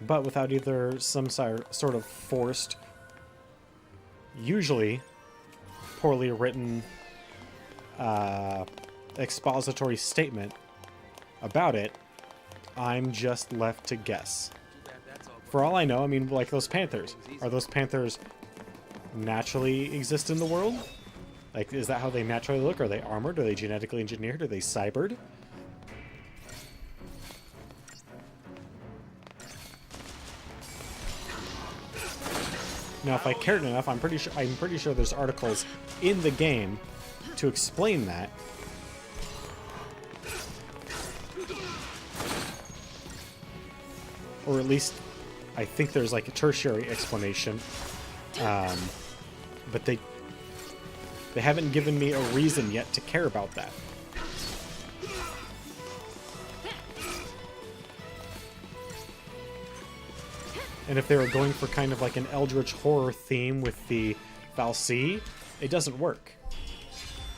But without either some sort of forced, usually poorly written expository statement about it, I'm just left to guess. For all I know, I mean, like those panthers. Are those panthers naturally exist in the world? Like, is that how they naturally look? Are they armored? Are they genetically engineered? Are they cybered? Now, if I cared enough, I'm pretty sure there's articles in the game to explain that. Or at least, I think there's like a tertiary explanation. But they haven't given me a reason yet to care about that. And if they were going for kind of like an eldritch horror theme with the Fal'Cie, it doesn't work.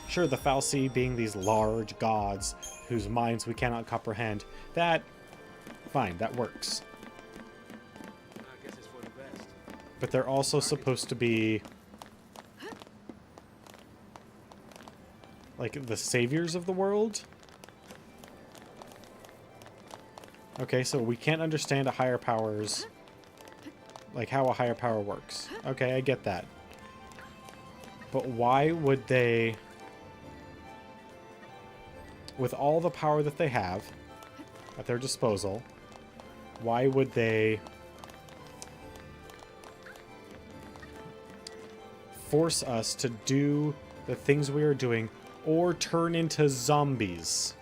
Sure, the Fal'Cie being these large gods whose minds we cannot comprehend, that, fine, that works. But they're also supposed to be like the saviors of the world? Okay, so we can't understand a higher power's, like how a higher power works. Okay, I get that. But why would they with all the power that they have at their disposal, why would they force us to do the things we are doing or turn into zombies?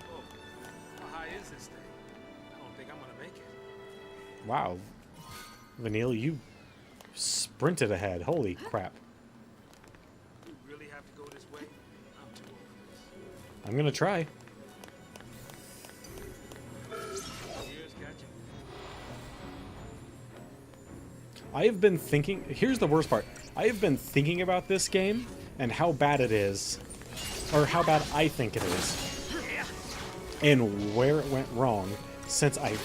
Oh, how high is this thing? I don't think I'm gonna make it. Wow. Vanille, you sprinted ahead. Holy crap. You really have to go this way? I'm too old for this. I'm gonna try. Years got you. I have been thinking... Here's the worst part. I have been thinking about this game and how bad it is. Or how bad I think it is. And where it went wrong since I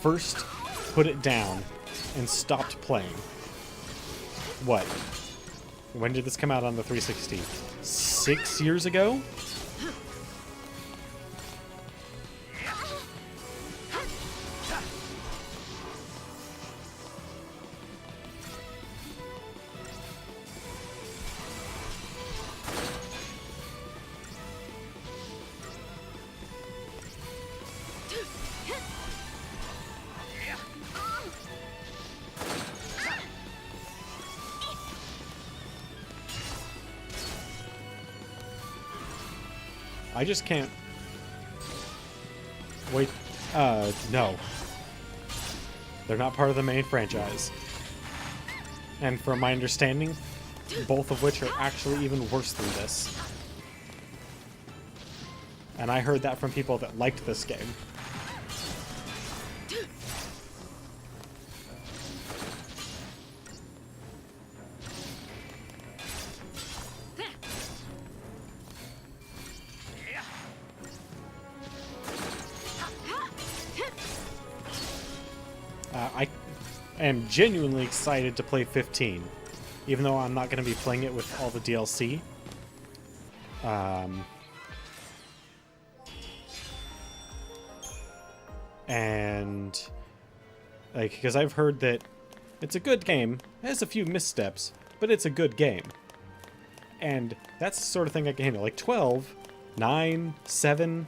first put it down and stopped playing. What? When did this come out on the 360? 6 years ago? I just can't wait. No. They're not part of the main franchise. And from my understanding, both of which are actually even worse than this. And I heard that from people that liked this game. I am genuinely excited to play 15, even though I'm not going to be playing it with all the DLC. And like, because I've heard that it's a good game, it has a few missteps, but it's a good game. And that's the sort of thing I can handle. Like 12, 9, 7,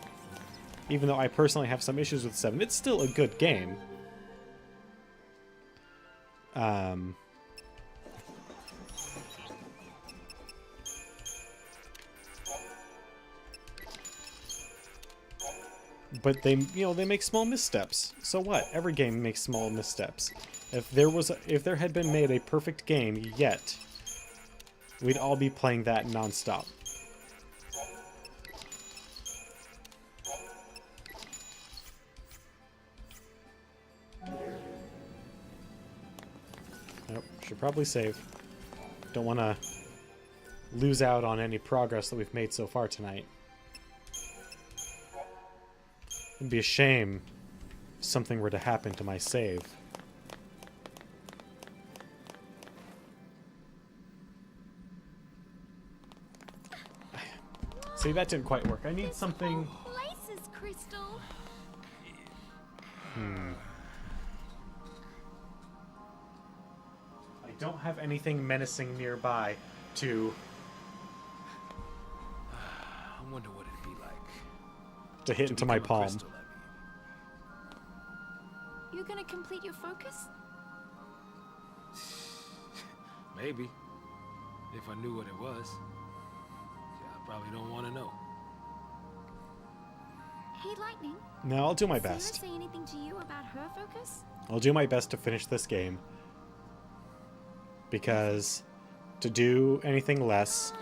even though I personally have some issues with 7, it's still a good game. But they, you know, they make small missteps. So what? Every game makes small missteps. If there had been made a perfect game yet, we'd all be playing that nonstop. Nope, should probably save. Don't want to lose out on any progress that we've made so far tonight. It'd be a shame if something were to happen to my save. See, that didn't quite work. I need something... Places, Crystal. I don't have anything menacing nearby to I wonder what it'd be like hit into my become a palm. crystal, I You gonna complete your focus? mean. Maybe. If I knew what it was. Yeah, I probably don't want to know. Hey, Lightning. No, I'll do my Sarah best. say anything to you about her focus? I'll do my best to finish this game. Because to do anything less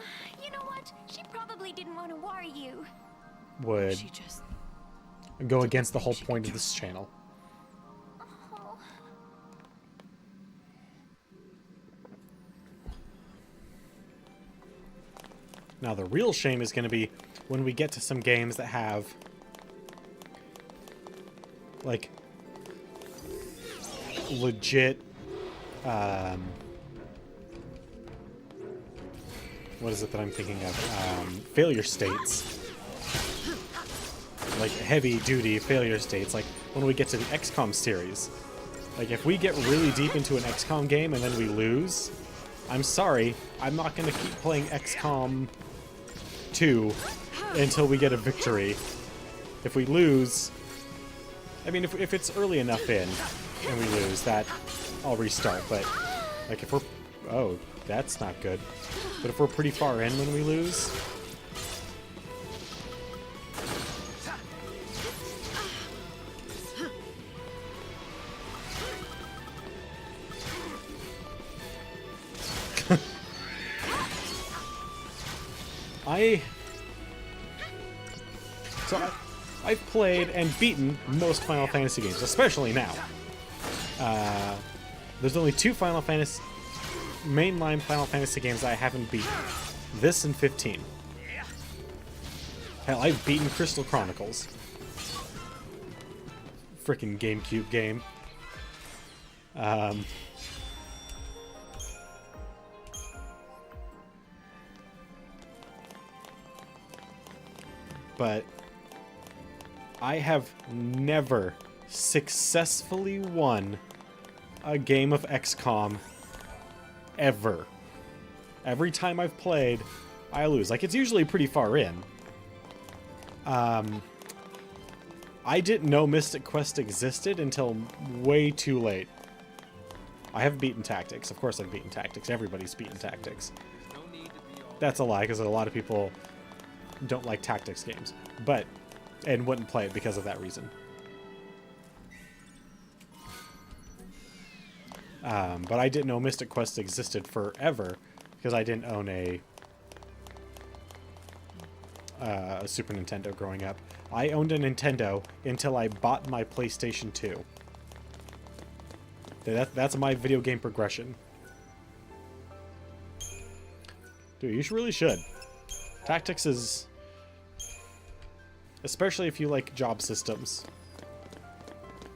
You know what? She probably didn't want to worry you. would She just... go against the whole point of this channel. Oh. Now the real shame is going to be when we get to some games that have like legit what is it that I'm thinking of? Failure states. Like heavy duty failure states, like when we get to the XCOM series. Like, if we get really deep into an XCOM game and then we lose, I'm sorry, I'm not going to keep playing XCOM 2 until we get a victory. If we lose... I mean, if it's early enough in and we lose, that I'll restart. But, like, if we're... Oh, that's not good. But if we're pretty far in when we lose... I've played and beaten most Final Fantasy games, especially now. There's only 2 mainline Final Fantasy games I haven't beaten. This and 15. Hell, I've beaten Crystal Chronicles. Frickin' GameCube game. But I have never successfully won a game of XCOM ever. Every time I've played, I lose. Like, it's usually pretty far in. I didn't know Mystic Quest existed until way too late. I have beaten Tactics. Of course I've beaten Tactics. Everybody's beaten Tactics. That's a lie, because a lot of people don't like Tactics games. And wouldn't play it because of that reason. But I didn't know Mystic Quest existed forever because I didn't own a Super Nintendo growing up. I owned a Nintendo until I bought my PlayStation 2. That's my video game progression. Dude, you really should. Tactics is... Especially if you like job systems.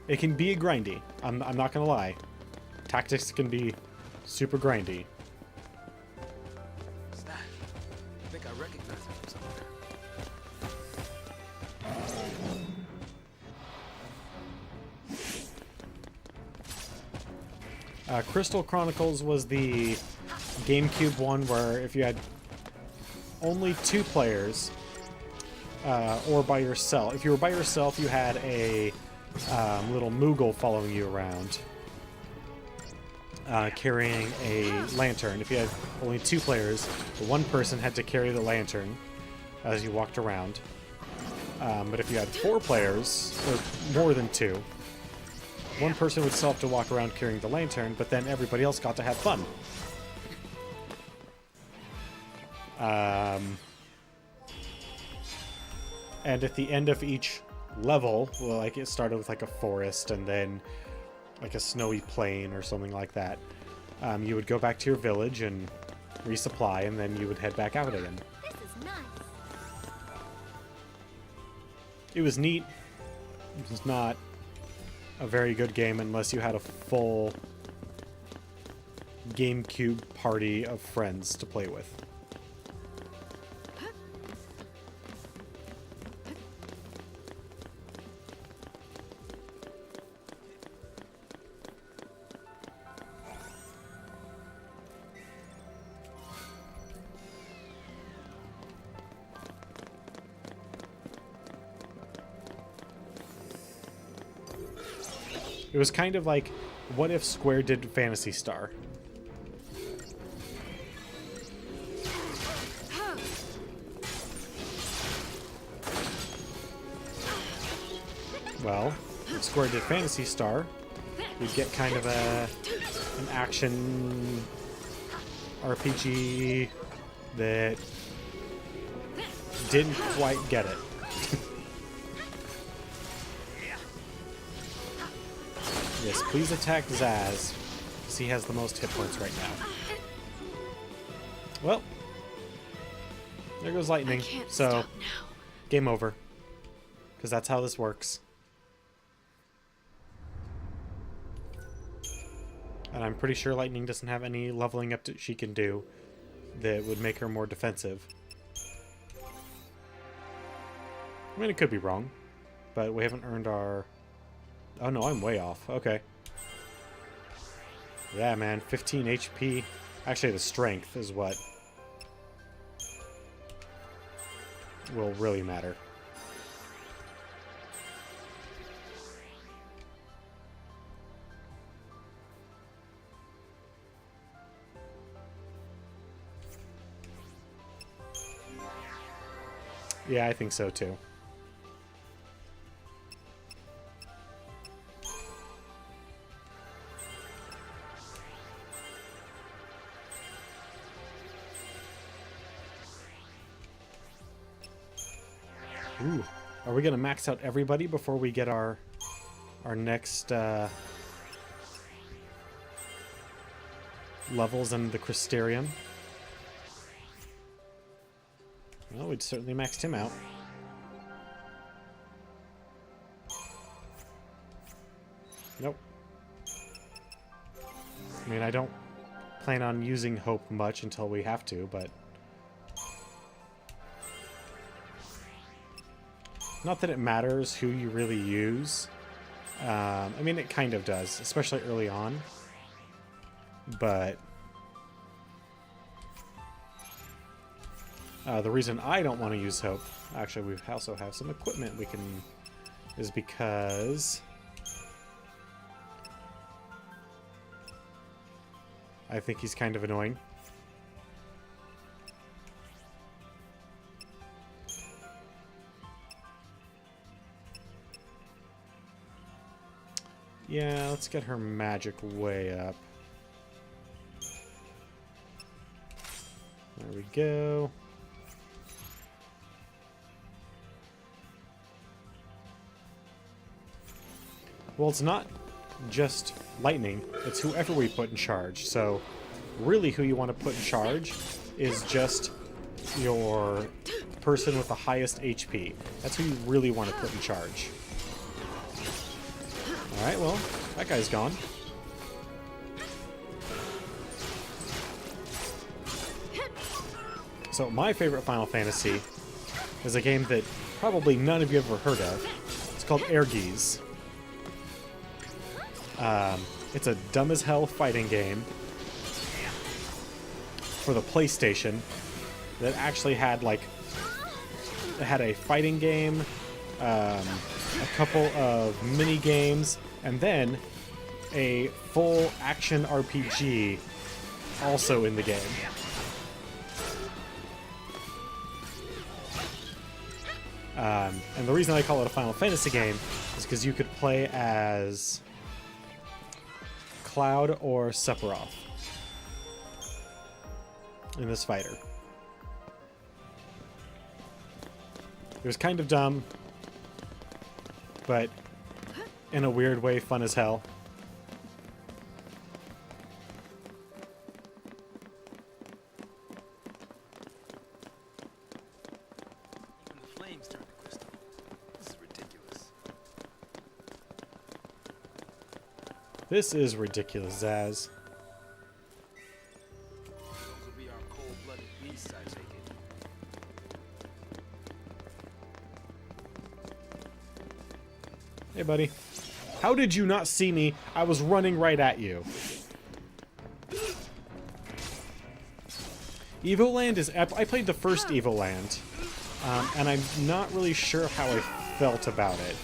It can be grindy. I'm not gonna lie. Tactics can be super grindy. What's that? I think I recognize it from somewhere. Crystal Chronicles was the GameCube one where if you had only 2 players, or by yourself. If you were by yourself, you had a little Moogle following you around, carrying a lantern. If you had only 2 players, one person had to carry the lantern as you walked around. But if you had 4 players, or more than 2, one person would still have to walk around carrying the lantern, but then everybody else got to have fun. And at the end of each level, well, like it started with like a forest and then like a snowy plain or something like that, you would go back to your village and resupply, and then you would head back out again. This is nice. It was neat. It was not a very good game unless you had a full GameCube party of friends to play with. It was kind of like, what if Square did Phantasy Star? Well, if Square did Phantasy Star, you'd get kind of an action RPG that didn't quite get it. Yes, please attack Zaz, because he has the most hit points right now. Well, there goes lightning. So, game over. Because that's how this works. And I'm pretty sure lightning doesn't have any leveling up that she can do that would make her more defensive. I mean, it could be wrong, but we haven't earned our... Oh no, I'm way off. Okay. Yeah, man, 15 HP. Actually, the strength is what will really matter. Yeah, I think so too. Ooh, are we gonna max out everybody before we get our next levels in the Crystarium? Well, we'd certainly maxed him out. Nope. I mean, I don't plan on using Hope much until we have to, but... Not that it matters who you really use. I mean, it kind of does, especially early on. But... the reason I don't want to use Hope, actually we also have some equipment we can, is because I think he's kind of annoying. Yeah, let's get her magic way up. There we go. Well, it's not just lightning, it's whoever we put in charge. So, really who you want to put in charge is just your person with the highest HP. That's who you really want to put in charge. Alright, well, that guy's gone. So, my favorite Final Fantasy is a game that probably none of you have ever heard of. It's called Airgees. It's a dumb as hell fighting game for the PlayStation that actually had like it had a fighting game, a couple of mini games, and then a full action RPG also in the game. And the reason I call it a Final Fantasy game is because you could play as Cloud or Sephiroth in this fighter. It was kind of dumb, but in a weird way fun as hell. Even the flames turn to crystal. This is ridiculous. This is ridiculous, Zaz. Those will be our cold-blooded beasts, I take it. Hey, buddy. How did you not see me? I was running right at you. Evoland is... I played the first Evoland, and I'm not really sure how I felt about it.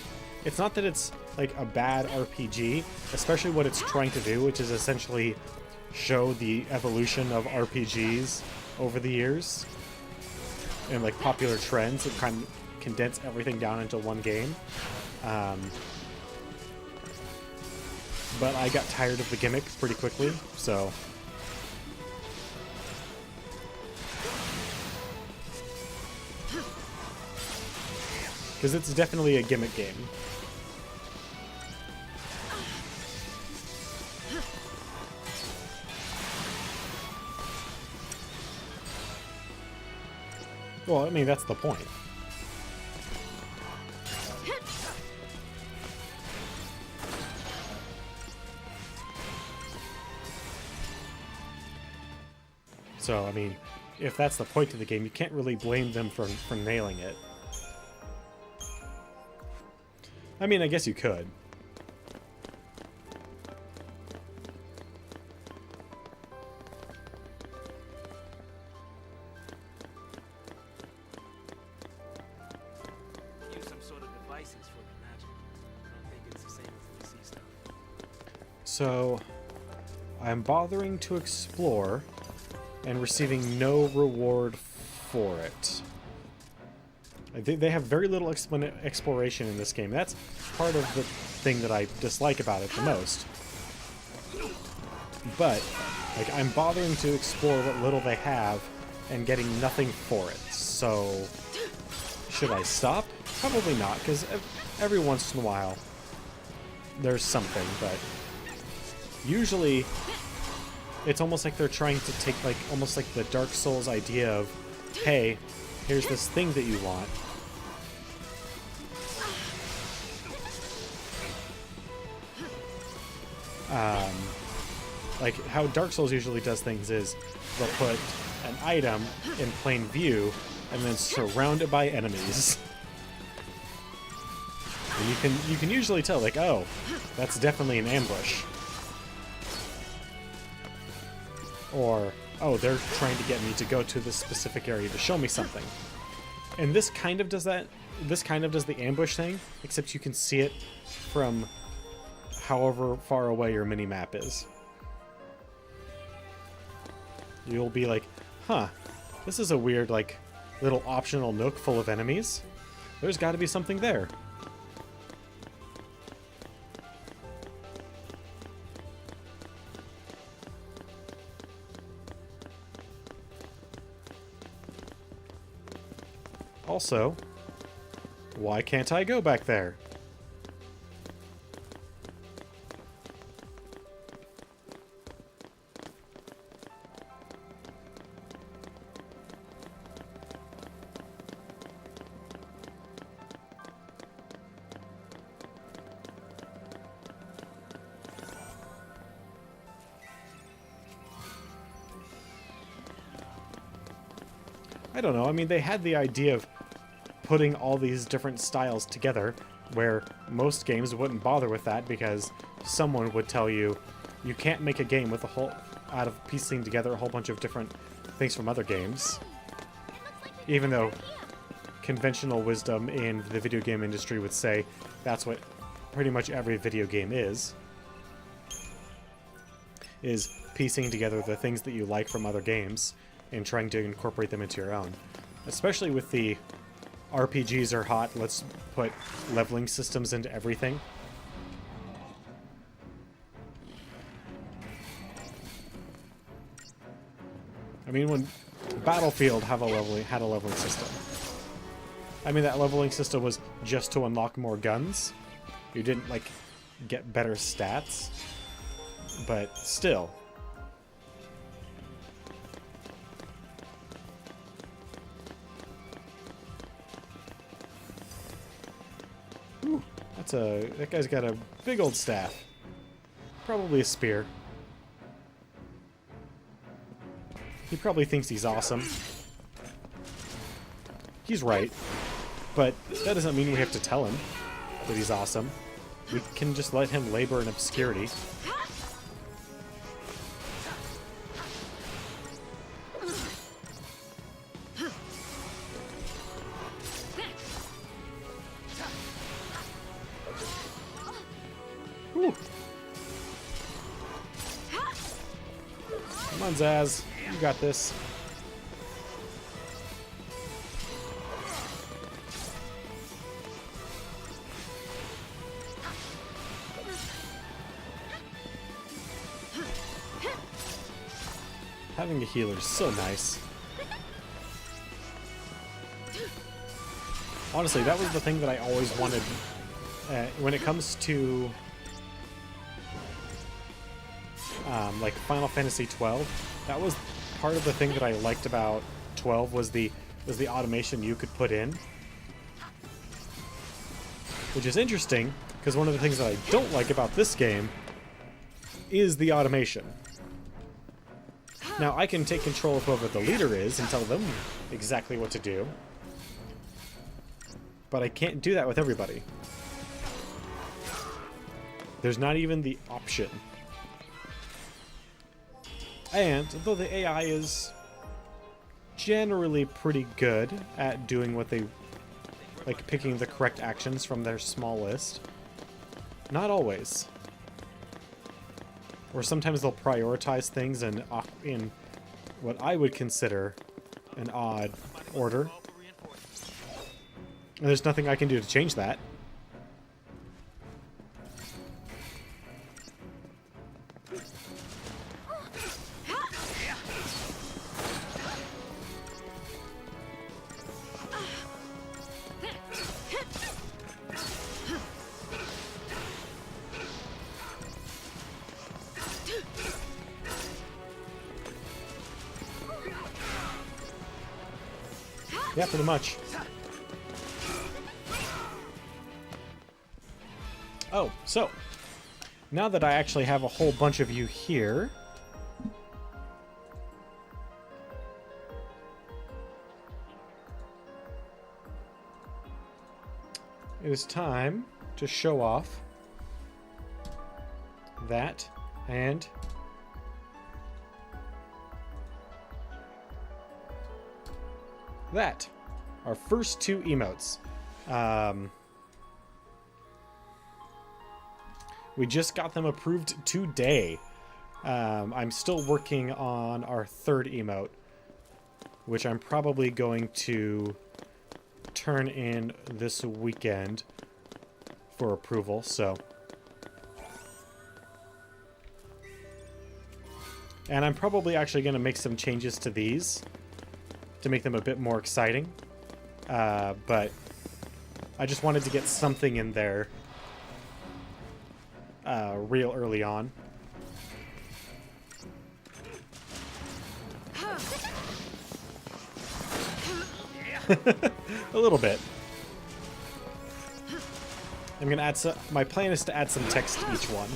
It's not that it's, like, a bad RPG, especially what it's trying to do, which is essentially show the evolution of RPGs over the years, and, like, popular trends, and kind of condense everything down into one game. But I got tired of the gimmick pretty quickly, so... Because it's definitely a gimmick game. Well, I mean, that's the point. So, I mean, if that's the point of the game, you can't really blame them for nailing it. I mean, I guess you could. So, I'm bothering to explore and receiving no reward for it. They have very little exploration in this game. That's part of the thing that I dislike about it the most. But, like, I'm bothering to explore what little they have and getting nothing for it. So, should I stop? Probably not, because every once in a while there's something, but usually it's almost like they're trying to take, like, almost like the Dark Souls idea of, hey, here's this thing that you want. Like how Dark Souls usually does things is they'll put an item in plain view and then surround it by enemies. And you can usually tell, like, oh, that's definitely an ambush. Or, oh, they're trying to get me to go to this specific area to show me something. And this kind of does that. This kind of does the ambush thing, except you can see it from however far away your mini-map is. You'll be like, huh, this is a weird, like, little optional nook full of enemies. There's got to be something there. Also, why can't I go back there? I don't know. I mean, they had the idea of putting all these different styles together, where most games wouldn't bother with that because someone would tell you you can't make a game with a whole out of piecing together a whole bunch of different things from other games. Even though conventional wisdom in the video game industry would say that's what pretty much every video game is piecing together the things that you like from other games and trying to incorporate them into your own. Especially with the RPGs are hot, let's put leveling systems into everything. I mean, when Battlefield had a leveling system. I mean, that leveling system was just to unlock more guns. You didn't, like, get better stats. But still. Ooh, that guy's got a big old staff. Probably a spear. He probably thinks he's awesome. He's right. But that doesn't mean we have to tell him that he's awesome. We can just let him labor in obscurity. Whew. Come on, Zaz. You got this. Having a healer is so nice. Honestly, that was the thing that I always wanted when it comes to like Final Fantasy 12. That was part of the thing that I liked about 12 was the automation you could put in, which is interesting because one of the things that I don't like about this game is the automation. Now, I can take control of whoever the leader is and tell them exactly what to do, but I can't do that with everybody. There's not even the option. And, though the AI is generally pretty good at doing what they... like, picking the correct actions from their small list, not always. Or sometimes they'll prioritize things in what I would consider an odd order. And there's nothing I can do to change that. Yeah, pretty much. Oh, so now that I actually have a whole bunch of you here, it is time to show off that and that. Our first two emotes. We just got them approved today. I'm still working on our third emote, which I'm probably going to turn in this weekend for approval, so. And I'm probably actually going to make some changes to these to make them a bit more exciting. But I just wanted to get something in there real early on. A little bit. I'm gonna add some. My plan is to add some text to each one.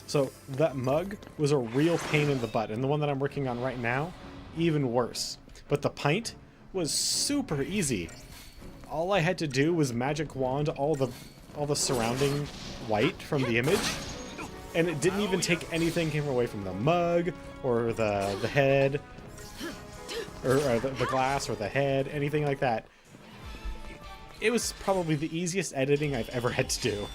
So that mug was a real pain in the butt, and the one that I'm working on right now, even worse. But the pint was super easy. All I had to do was magic wand all the surrounding white from the image, and it didn't even take anything away from the mug or the head or the glass or the head, anything like that. It was probably the easiest editing I've ever had to do.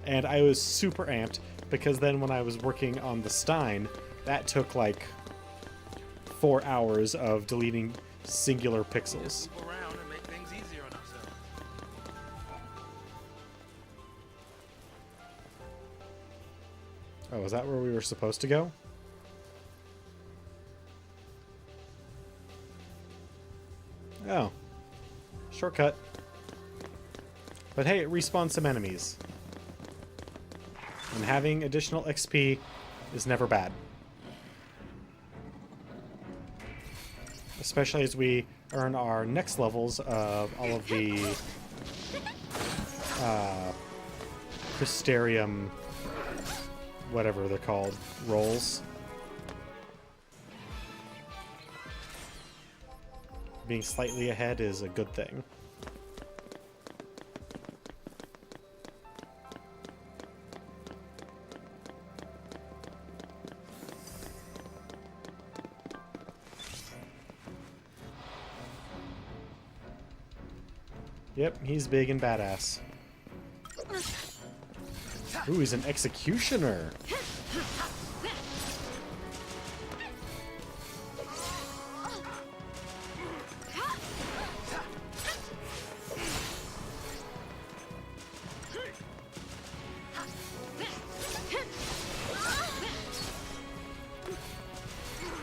And I was super amped because then when I was working on the Stein, that took like 4 hours of deleting singular pixels. Move around and make things easier on ourselves. Oh, is that where we were supposed to go? Oh. Shortcut. But hey, it respawns some enemies. And having additional XP is never bad. Especially as we earn our next levels of all of the Crystarium, whatever they're called, rolls. Being slightly ahead is a good thing. Yep, he's big and badass. Ooh, he's an executioner.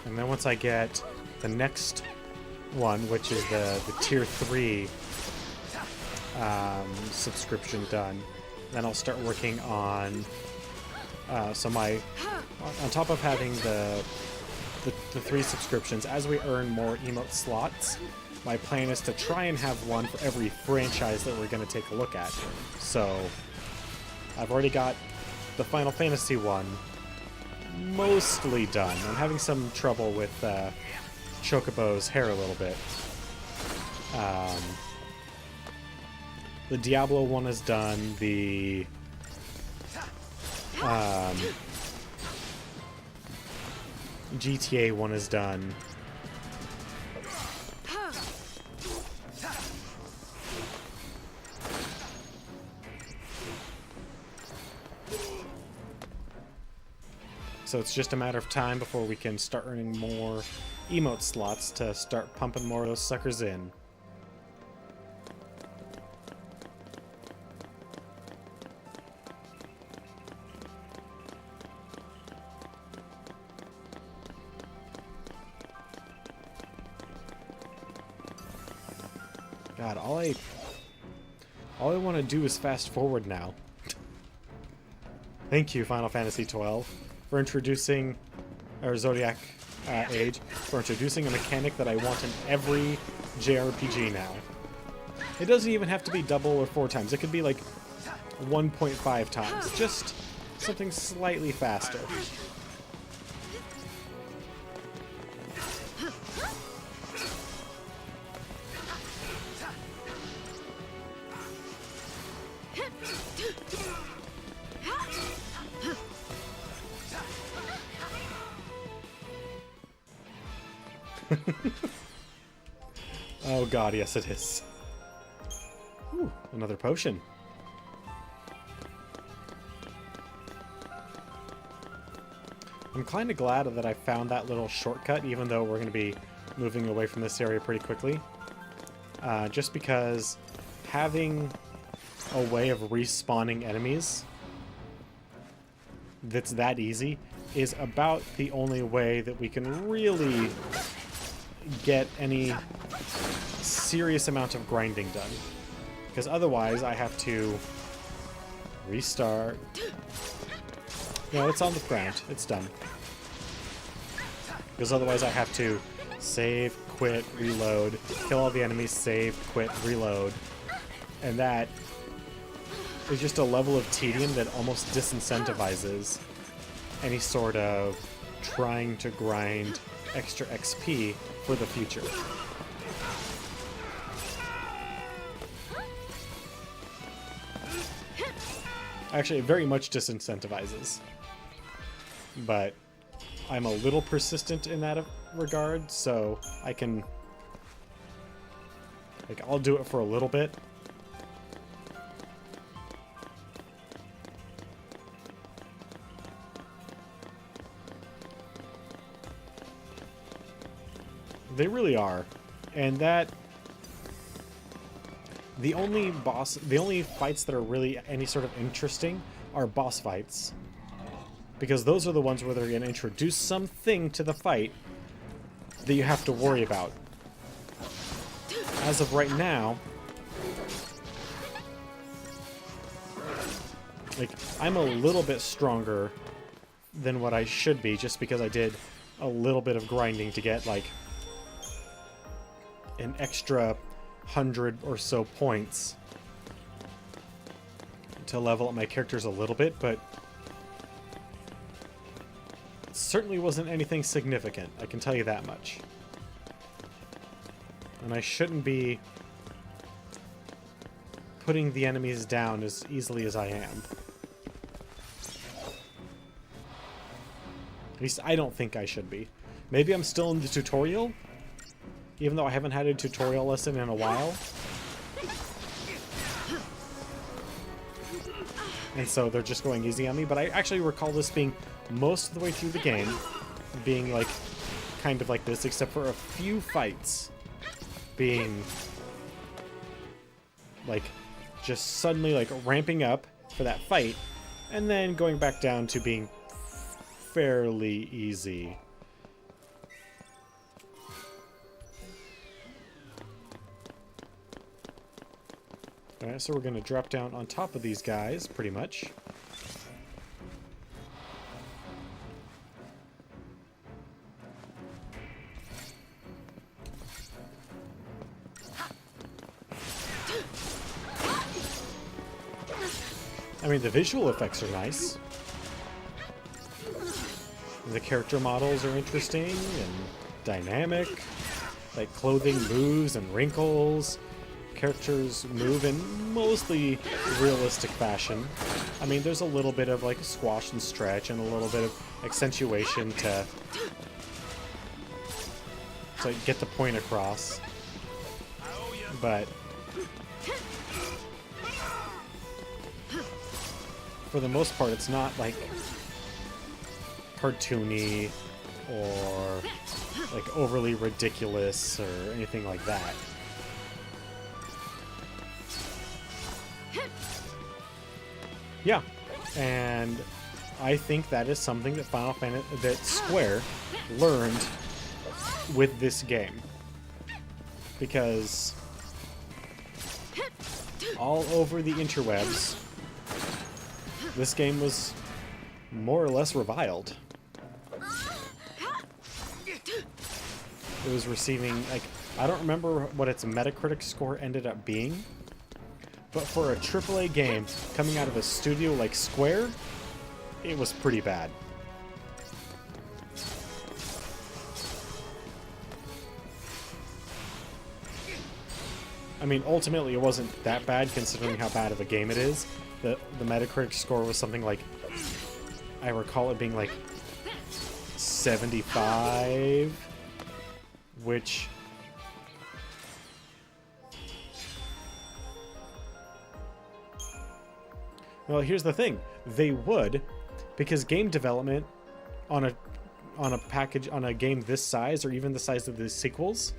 And then once I get the next one, which is the tier 3 subscription done, Then I'll start working on on top of having the 3 subscriptions, as we earn more emote slots, my plan is to try and have one for every franchise that we're going to take a look at. So I've already got the Final Fantasy one mostly done. I'm having some trouble with Chocobo's hair a little bit. The Diablo one is done. The GTA one is done. So it's just a matter of time before we can start earning more emote slots to start pumping more of those suckers in. God, all I want to do is fast forward now. Thank you, Final Fantasy XII, for introducing, or Zodiac Age, for introducing a mechanic that I want in every JRPG now. It doesn't even have to be double or 4 times. It could be like 1.5 times. Just something slightly faster. Oh god, yes it is. Ooh, another potion. I'm kind of glad that I found that little shortcut, even though we're going to be moving away from this area pretty quickly. Just because having a way of respawning enemies that's that easy is about the only way that we can really get any serious amount of grinding done. Because otherwise I have to restart. No, it's on the ground. It's done. Because otherwise I have to save, quit, reload, kill all the enemies, save, quit, reload. And that is just a level of tedium that almost disincentivizes any sort of trying to grind extra XP for the future. Actually, it very much disincentivizes. But I'm a little persistent in that regard, so I can... like, I'll do it for a little bit. They really are. And that... the only fights that are really any sort of interesting are boss fights. Because those are the ones where they're going to introduce something to the fight that you have to worry about. As of right now, like, I'm a little bit stronger than what I should be just because I did a little bit of grinding to get, like, an extra 100 or so points to level up my characters a little bit, but it certainly wasn't anything significant, I can tell you that much. And I shouldn't be putting the enemies down as easily as I am. At least I don't think I should be. Maybe I'm still in the tutorial, even though I haven't had a tutorial lesson in a while. And so they're just going easy on me, but I actually recall this being most of the way through the game, being like, kind of like this, except for a few fights being like, just suddenly like ramping up for that fight, and then going back down to being fairly easy. Alright, so we're going to drop down on top of these guys, pretty much. I mean, the visual effects are nice. The character models are interesting and dynamic. Like, clothing moves and wrinkles. Characters move in mostly realistic fashion. I mean, there's a little bit of, like, squash and stretch and a little bit of accentuation to get the point across. But for the most part, it's not, like, cartoony or, like, overly ridiculous or anything like that. Yeah, and I think that is something that that Square learned with this game. Because all over the interwebs, this game was more or less reviled. It was receiving, like, I don't remember what its Metacritic score ended up being, but for a AAA game coming out of a studio like Square, it was pretty bad. I mean, ultimately it wasn't that bad considering how bad of a game it is. The Metacritic score was something like, I recall it being like 75, which well, here's the thing. They would, because game development on a game this size or even the size of the sequels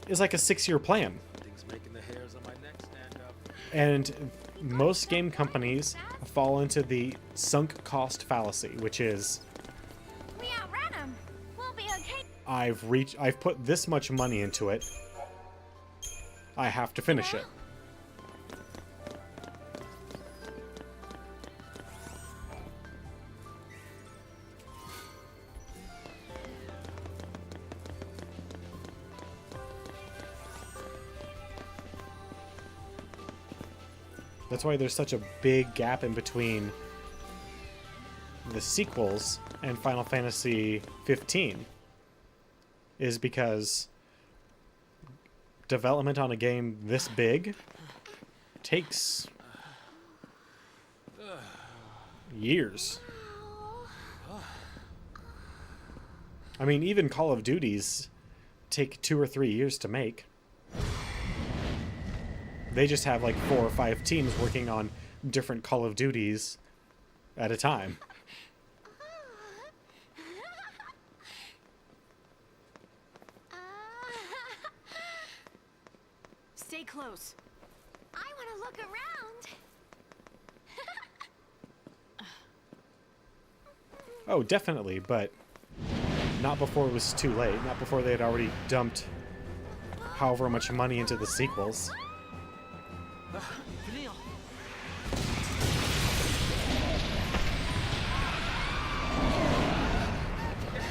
is like a 6-year plan. Things making the hairs on my neck stand up. And most game companies fall into the sunk cost fallacy, which is, We outran him. We'll be okay. I've put this much money into it. I have to finish it. That's why there's such a big gap in between the sequels and Final Fantasy 15, is because development on a game this big takes years. I mean, even Call of Duties take 2 or 3 years to make. They just have like 4 or 5 teams working on different Call of Duties at a time. Stay close. I want to look around. Oh, definitely, but not before it was too late. Not before they had already dumped however much money into the sequels.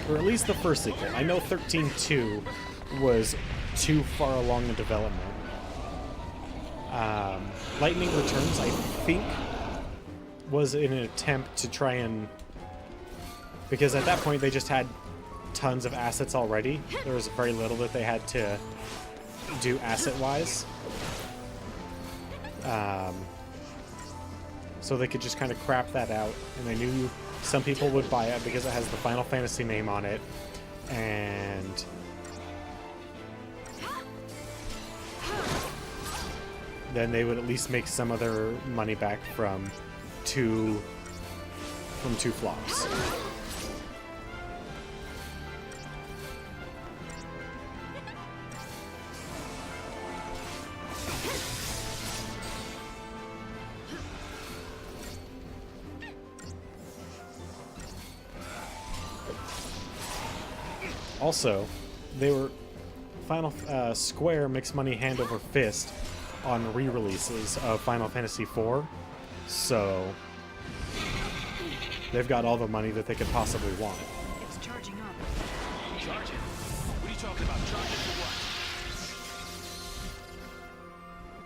Or at least the first sequel. I know 13-2 was too far along in development. Lightning Returns, I think, was in an attempt to try and... Because at that point they just had tons of assets already. There was very little that they had to do asset-wise. So they could just kind of crap that out, and they knew some people would buy it because it has the Final Fantasy name on it, and then they would at least make some of their money back from two flops. Also, they were Square makes money hand over fist on re-releases of Final Fantasy IV, so they've got all the money that they could possibly want. It's charging up. Charging? What are you talking about? Charging for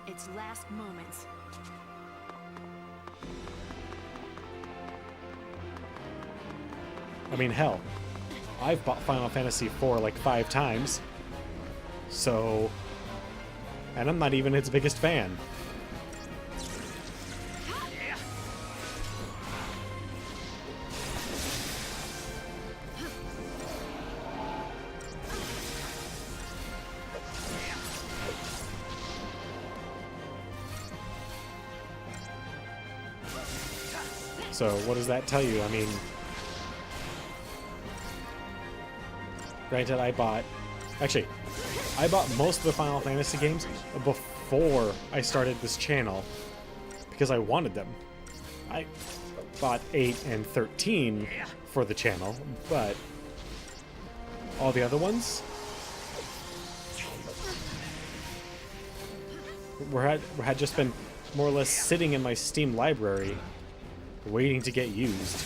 what? Its last moments. I mean, hell, I've bought Final Fantasy IV like 5 times, so... and I'm not even its biggest fan. So what does that tell you? I mean, granted, I bought most of the Final Fantasy games before I started this channel because I wanted them. I bought 8 and 13 for the channel, but all the other ones had just been more or less sitting in my Steam library waiting to get used.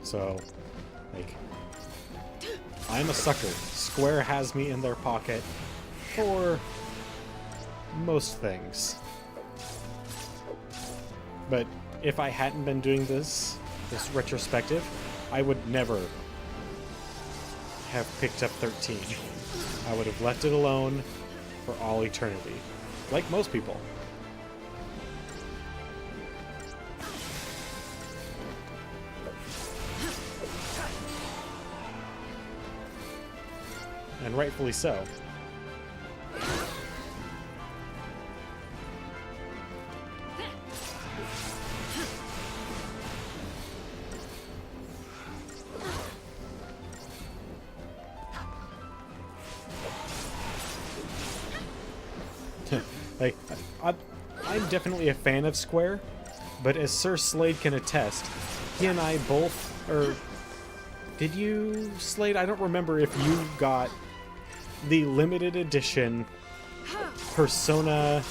So, like, I'm a sucker. Square has me in their pocket for most things. But if I hadn't been doing this retrospective, I would never have picked up 13. I would have left it alone for all eternity, like most people. And rightfully so. Like, I'm definitely a fan of Square, but as Sir Slade can attest, he and I both, or did you, Slade? I don't remember if you got the limited edition Persona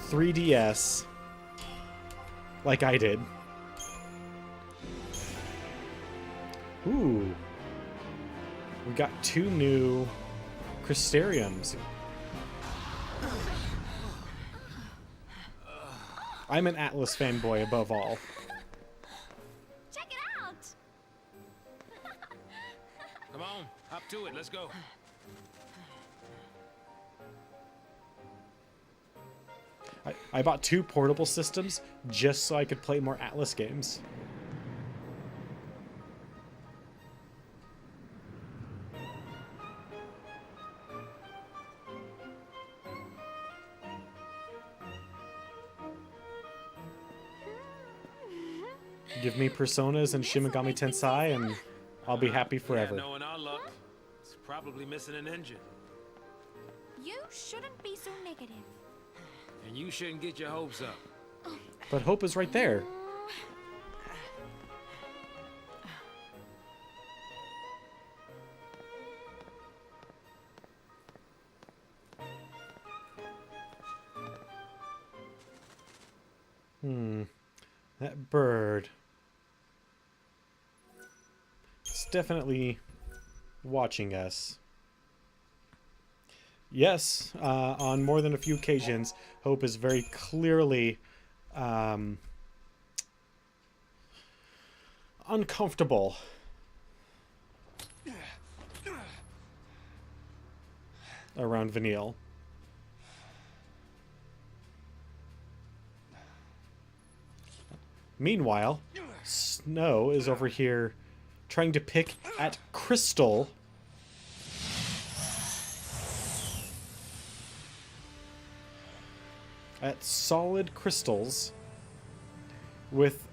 3DS like I did. Ooh. We got 2 new Crystariums. I'm an Atlas fanboy above all. Check it out! Come on, hop to it. Let's go. I bought 2 portable systems just so I could play more Atlas games. Give me Personas and Shin Megami Tensei and I'll be happy forever. Yeah, knowing our luck, it's probably missing an engine. You shouldn't be so negative. And you shouldn't get your hopes up. But hope is right there. That bird. It's definitely watching us. Yes, on more than a few occasions, Hope is very clearly uncomfortable. Around Vanille. Meanwhile, Snow is over here trying to pick at Crystal. At solid crystals with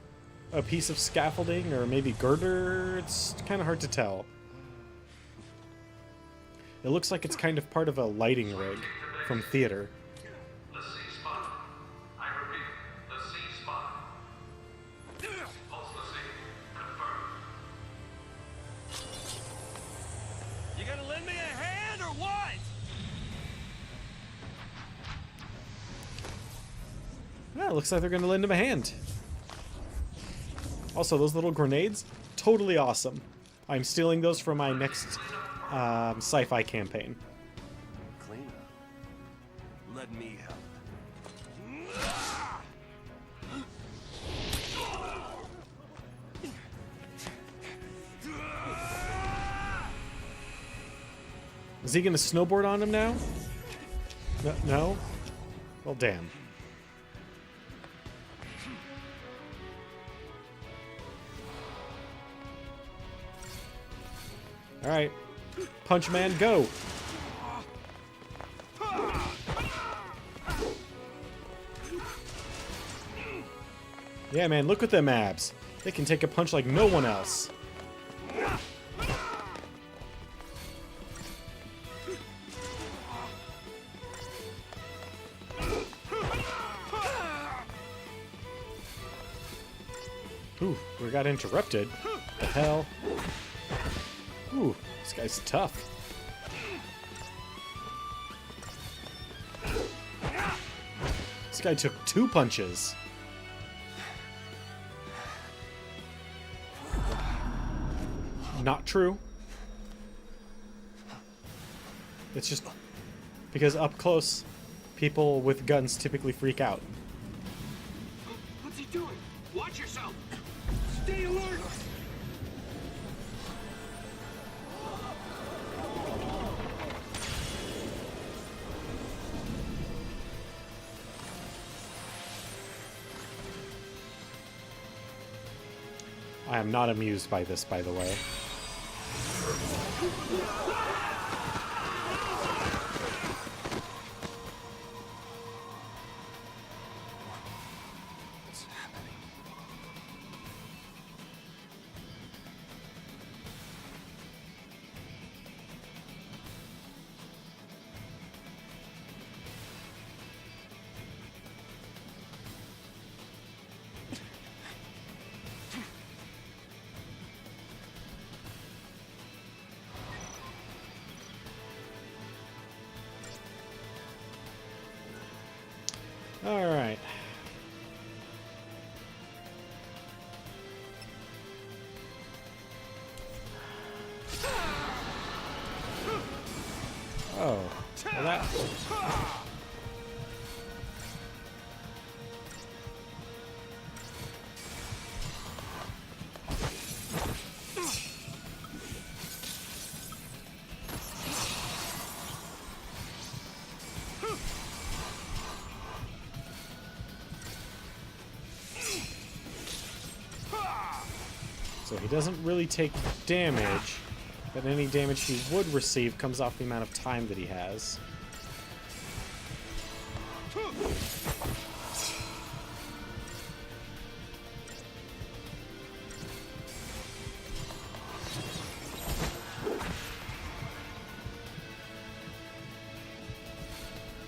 a piece of scaffolding or maybe girder. It's kind of hard to tell. It looks like it's kind of part of a lighting rig from theater. The C spot. I repeat, the C spot. Pulse the C. Confirmed. You gonna lend me a hand or what? Yeah, it looks like they're going to lend him a hand. Also, those little grenades, totally awesome. I'm stealing those for my next sci-fi campaign. Clean up. Let me help. Is he going to snowboard on him now? No? No? Well, damn. Alright. Punch man, go! Yeah, man, look at them abs. They can take a punch like no one else. Ooh, we got interrupted. The hell? Ooh, this guy's tough. This guy took 2 punches. Not true. It's just because up close, people with guns typically freak out. What's he doing? Watch yourself. Stay alert. I am not amused by this, by the way. What's happening? All right. Oh, well that. So he doesn't really take damage, but any damage he would receive comes off the amount of time that he has.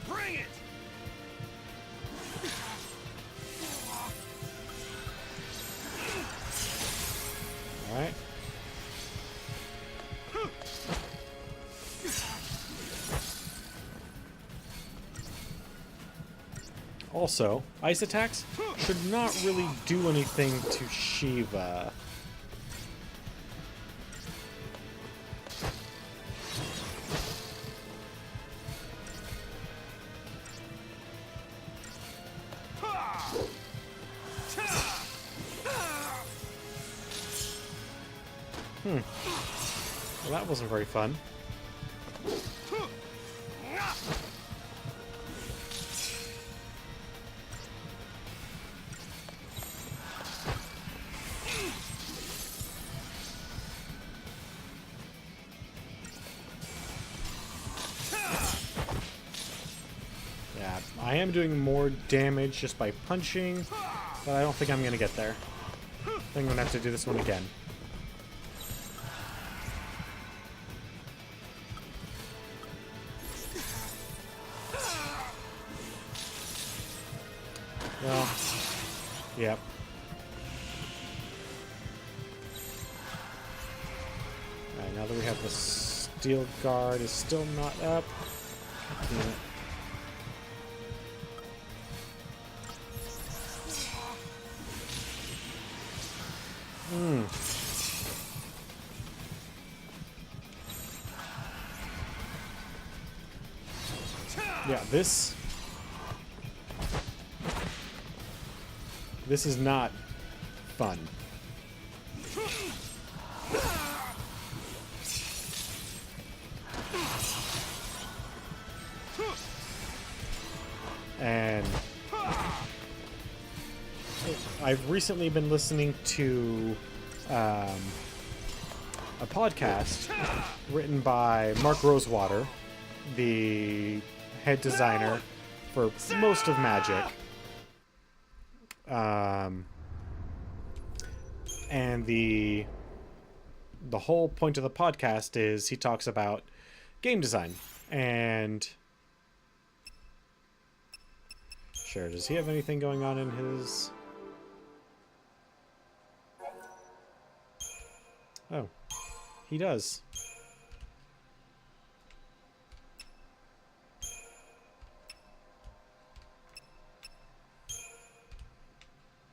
Bring it! All right. Also, ice attacks should not really do anything to Shiva. Well, that wasn't very fun. Yeah, I am doing more damage just by punching, but I don't think I'm gonna get there. I'm gonna have to do this one again. Well, yep. Alright, now that we have the steel guard is still not up. God damn it. Yeah, this is not fun. And I've recently been listening to a podcast written by Mark Rosewater, the head designer for most of Magic. And the whole point of the podcast is he talks about game design. And sure, does he have anything going on in his... Oh, he does.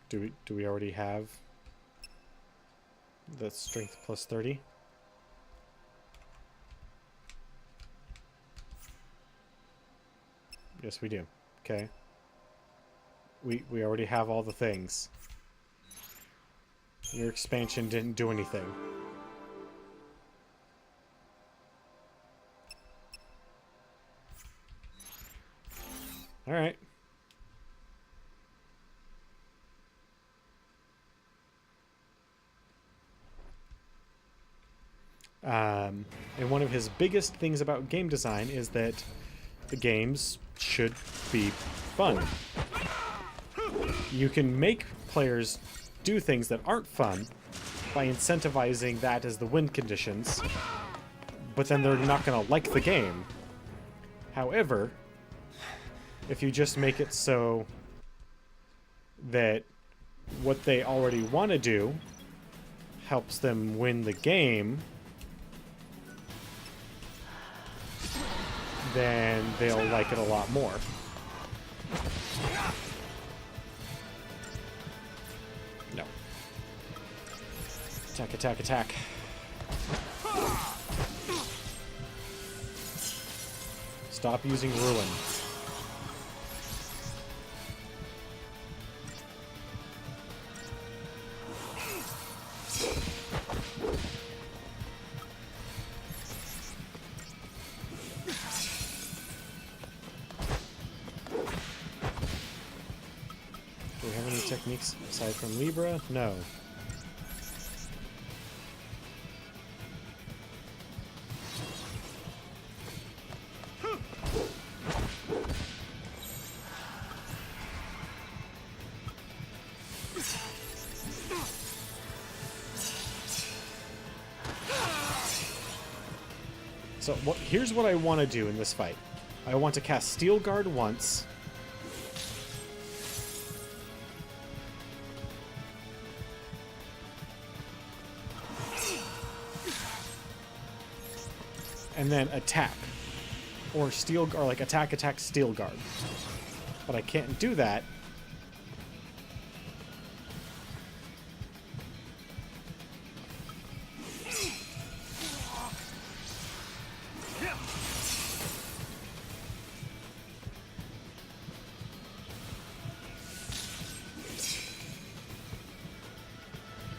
Do we already have the strength plus 30? Yes, we do. Okay. We already have all the things. Your expansion didn't do anything. All right. And one of his biggest things about game design is that the games should be fun. You can make players do things that aren't fun by incentivizing that as the win conditions, but then they're not going to like the game. However, if you just make it so that what they already want to do helps them win the game, then they'll like it a lot more. No. Attack, attack, attack. Stop using Ruin. Do we have any techniques aside from Libra? No. So here's what I want to do in this fight. I want to cast Steel Guard once. And then attack. Or steel, or like attack, Steel Guard. But I can't do that.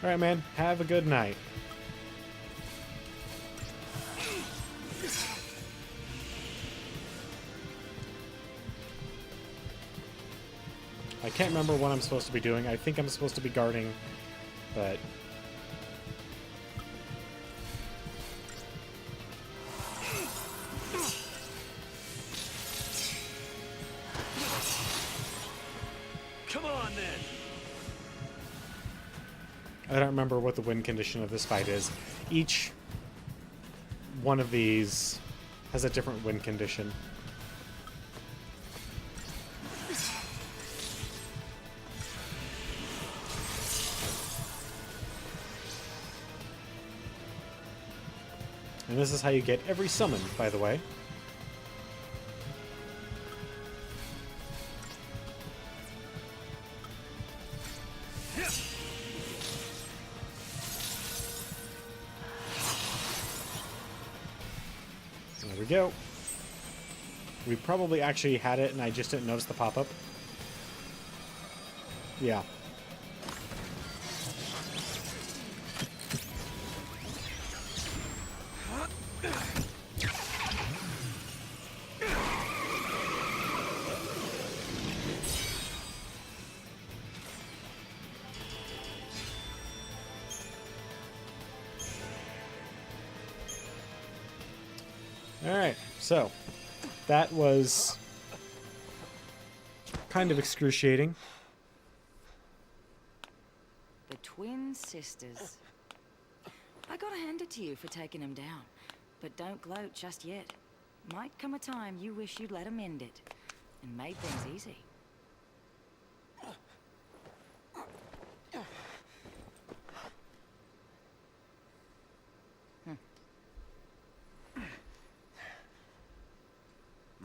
Alright, man. Have a good night. I can't remember what I'm supposed to be doing. I think I'm supposed to be guarding, but... Come on, then. I don't remember what the win condition of this fight is. Each one of these has a different win condition. And this is how you get every summon, by the way. There we go. We probably actually had it and I just didn't notice the pop-up. Yeah. Alright, so that was kind of excruciating. The twin sisters. I gotta hand it to you for taking them down. But don't gloat just yet. Might come a time you wish you'd let them end it. And made things easy.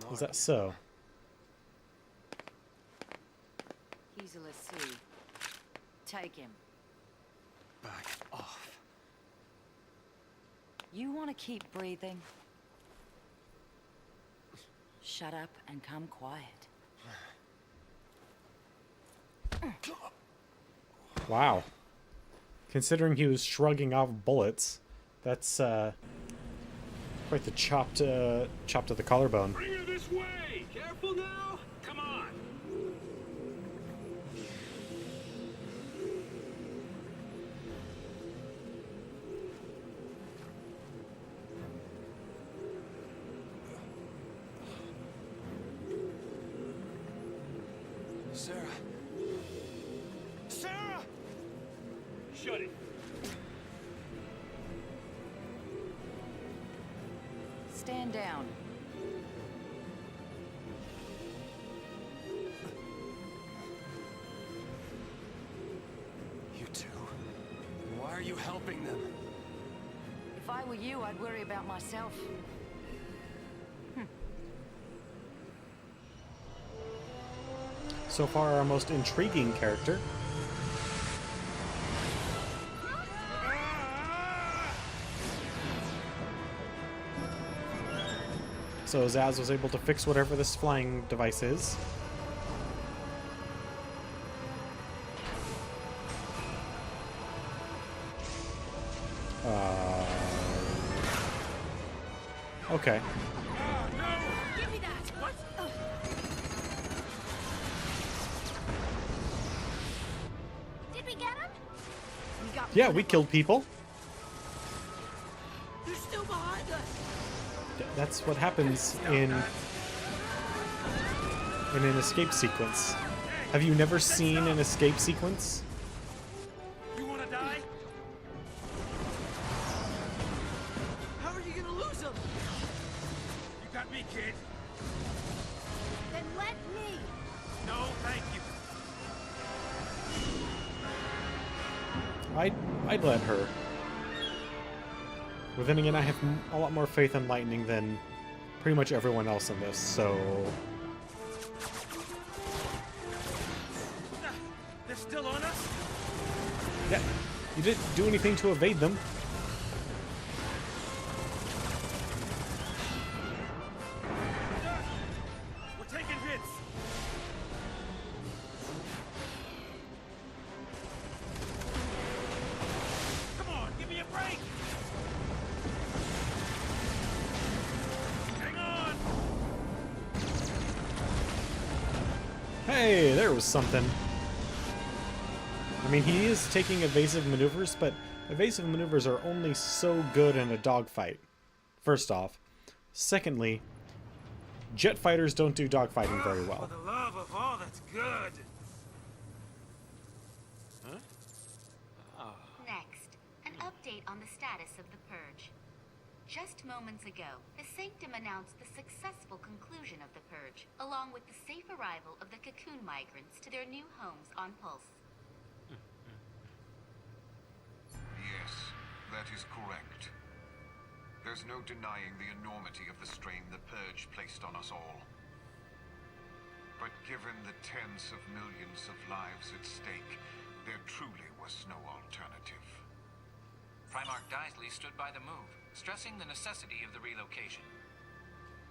Is that so? He's a lassie. Take him. Back off. You want to keep breathing? Shut up and come quiet. Wow. Considering he was shrugging off bullets, that's quite the chop to the collarbone. Bring her this way! Careful now! Come on! Sarah. Sarah! Shut it! Stand down. You two. Why are you helping them? If I were you, I'd worry about myself. So far, our most intriguing character. So Zaz was able to fix whatever this flying device is. Okay. Give me that! What? Did we get him? We got Yeah, one we of killed people. They're still behind us! That's what happens in an escape sequence. Have you never seen an escape sequence? You wanna die? How are you gonna lose them? You got me, kid. Then let me. No, thank you. I'd let her. But then again, I have a lot more faith in lightning than pretty much everyone else in this, so... They're still on us? Yeah, you didn't do anything to evade them. We're taking hits. Come on, give me a break. Hang on. Hey, there was something. I mean, he is taking evasive maneuvers, but evasive maneuvers are only so good in a dogfight. First off. Secondly, jet fighters don't do dogfighting very well. For the love of all that's good. Huh? status of the Purge. Just moments ago, the Sanctum announced the successful conclusion of the Purge, along with the safe arrival of the Cocoon migrants to their new homes on Pulse. Yes, that is correct. There's no denying the enormity of the strain the Purge placed on us all. But given the tens of millions of lives at stake, there truly was no alternative. Primarch Daisley stood by the move, stressing the necessity of the relocation.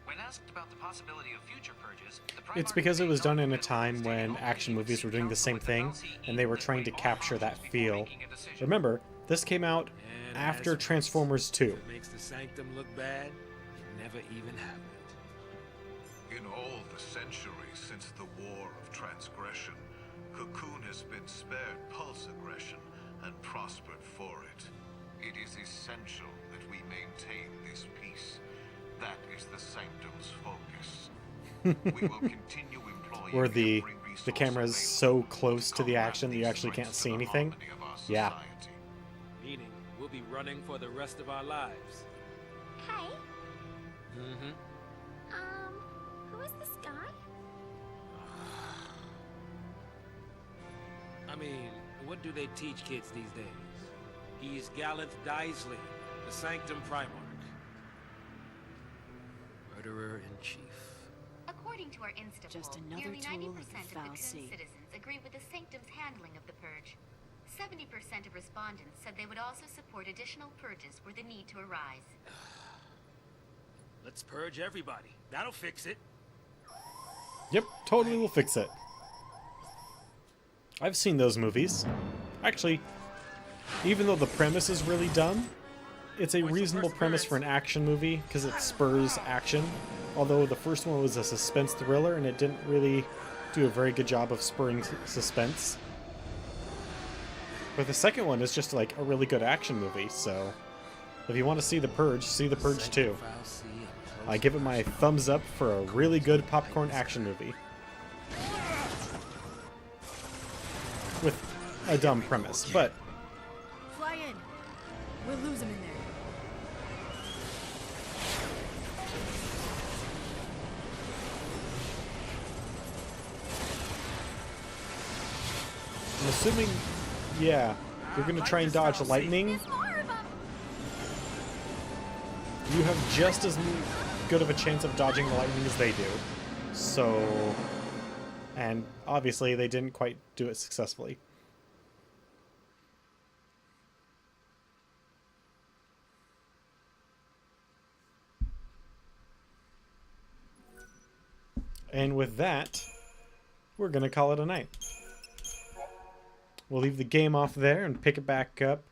When asked about the possibility of future purges, the Primarch It's because it was done in a stated time when only action he movies were doing the seek same counsel thing, with the Valsi and they were even trying to weigh all capture that options before feel. making a decision. Remember, this came out And after as Transformers 2. If it makes the Sanctum look bad, it never even happened. In all the centuries since the War of Transgression, Cocoon has been spared Pulse aggression and prospered for it. It is essential that we maintain this peace. That is the Sanctum's focus. We will continue employing Where the every resource camera's available so close to the combat action that you these actually can't threats see to the anything. harmony of our Yeah. society. Meaning, we'll be running for the rest of our lives. Hey, Mm-hmm. who is this guy? I mean, what do they teach kids these days? He's Gallant Daisley, the Sanctum Primarch. Murderer-in-Chief. According to our Insta Just poll, another nearly tool 90% of the of Cocoon Valsi. citizens agree with the Sanctum's handling of the Purge. 70% of respondents said they would also support additional purges were the need to arise. Let's purge everybody. That'll fix it. Yep, totally will fix it. I've seen those movies. Actually, even though the premise is really dumb, it's a reasonable premise for an action movie because it spurs action. Although the first one was a suspense thriller and it didn't really do a very good job of spurring suspense. But the second one is just like a really good action movie, so if you want to see The Purge, see The Purge 2. I give it my thumbs up for a really good popcorn action movie. With a dumb premise, but Fly in. We'll lose him in there. I'm assuming, yeah, you're gonna try and dodge lightning. There's more of them. You have just as good of a chance of dodging the lightning as they do. So, and obviously they didn't quite do it successfully. And with that, we're going to call it a night. We'll leave the game off there and pick it back up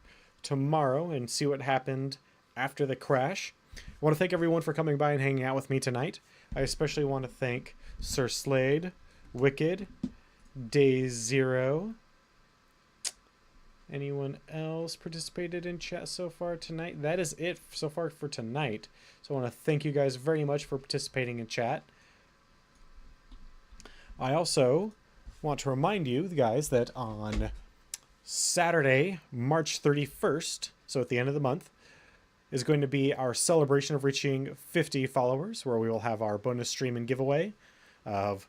tomorrow and see what happened after the crash. I want to thank everyone for coming by and hanging out with me tonight. I especially want to thank Sir Slade, Wicked, Day Zero. Anyone else participated in chat so far tonight? That is it so far for tonight. So I want to thank you guys very much for participating in chat. I also want to remind you guys that on Saturday, March 31st, so at the end of the month, is going to be our celebration of reaching 50 followers, where we will have our bonus stream and giveaway of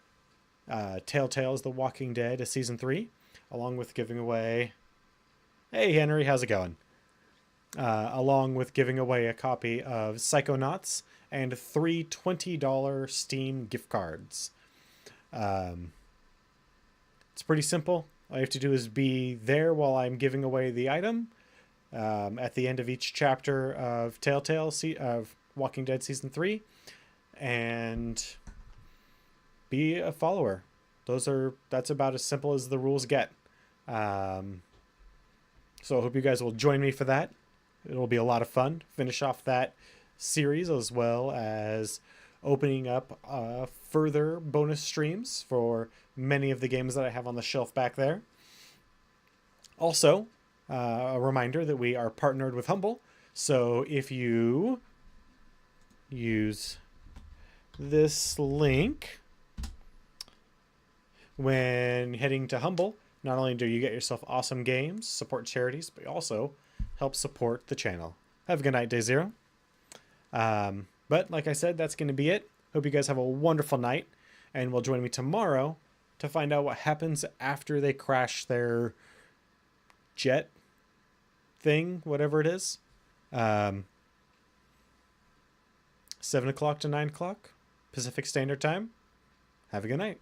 Telltale's The Walking Dead Season 3, along with giving away... Hey, Henry, how's it going? Along with giving away a copy of Psychonauts and 3 $20 Steam gift cards. It's pretty simple. All you have to do is be there while I'm giving away the item. At the end of each chapter of Telltale of Walking Dead Season 3, and be a follower. That's about as simple as the rules get. So I hope you guys will join me for that. It'll be a lot of fun. Finish off that series as well as opening up further bonus streams for many of the games that I have on the shelf back there. Also, a reminder that we are partnered with Humble. So if you use this link when heading to Humble, not only do you get yourself awesome games, support charities, but you also help support the channel. Have a good night, Day Zero. But like I said, that's going to be it. Hope you guys have a wonderful night, and will join me tomorrow to find out what happens after they crash their jet thing, whatever it is. 7 o'clock to 9 o'clock Pacific Standard Time. Have a good night.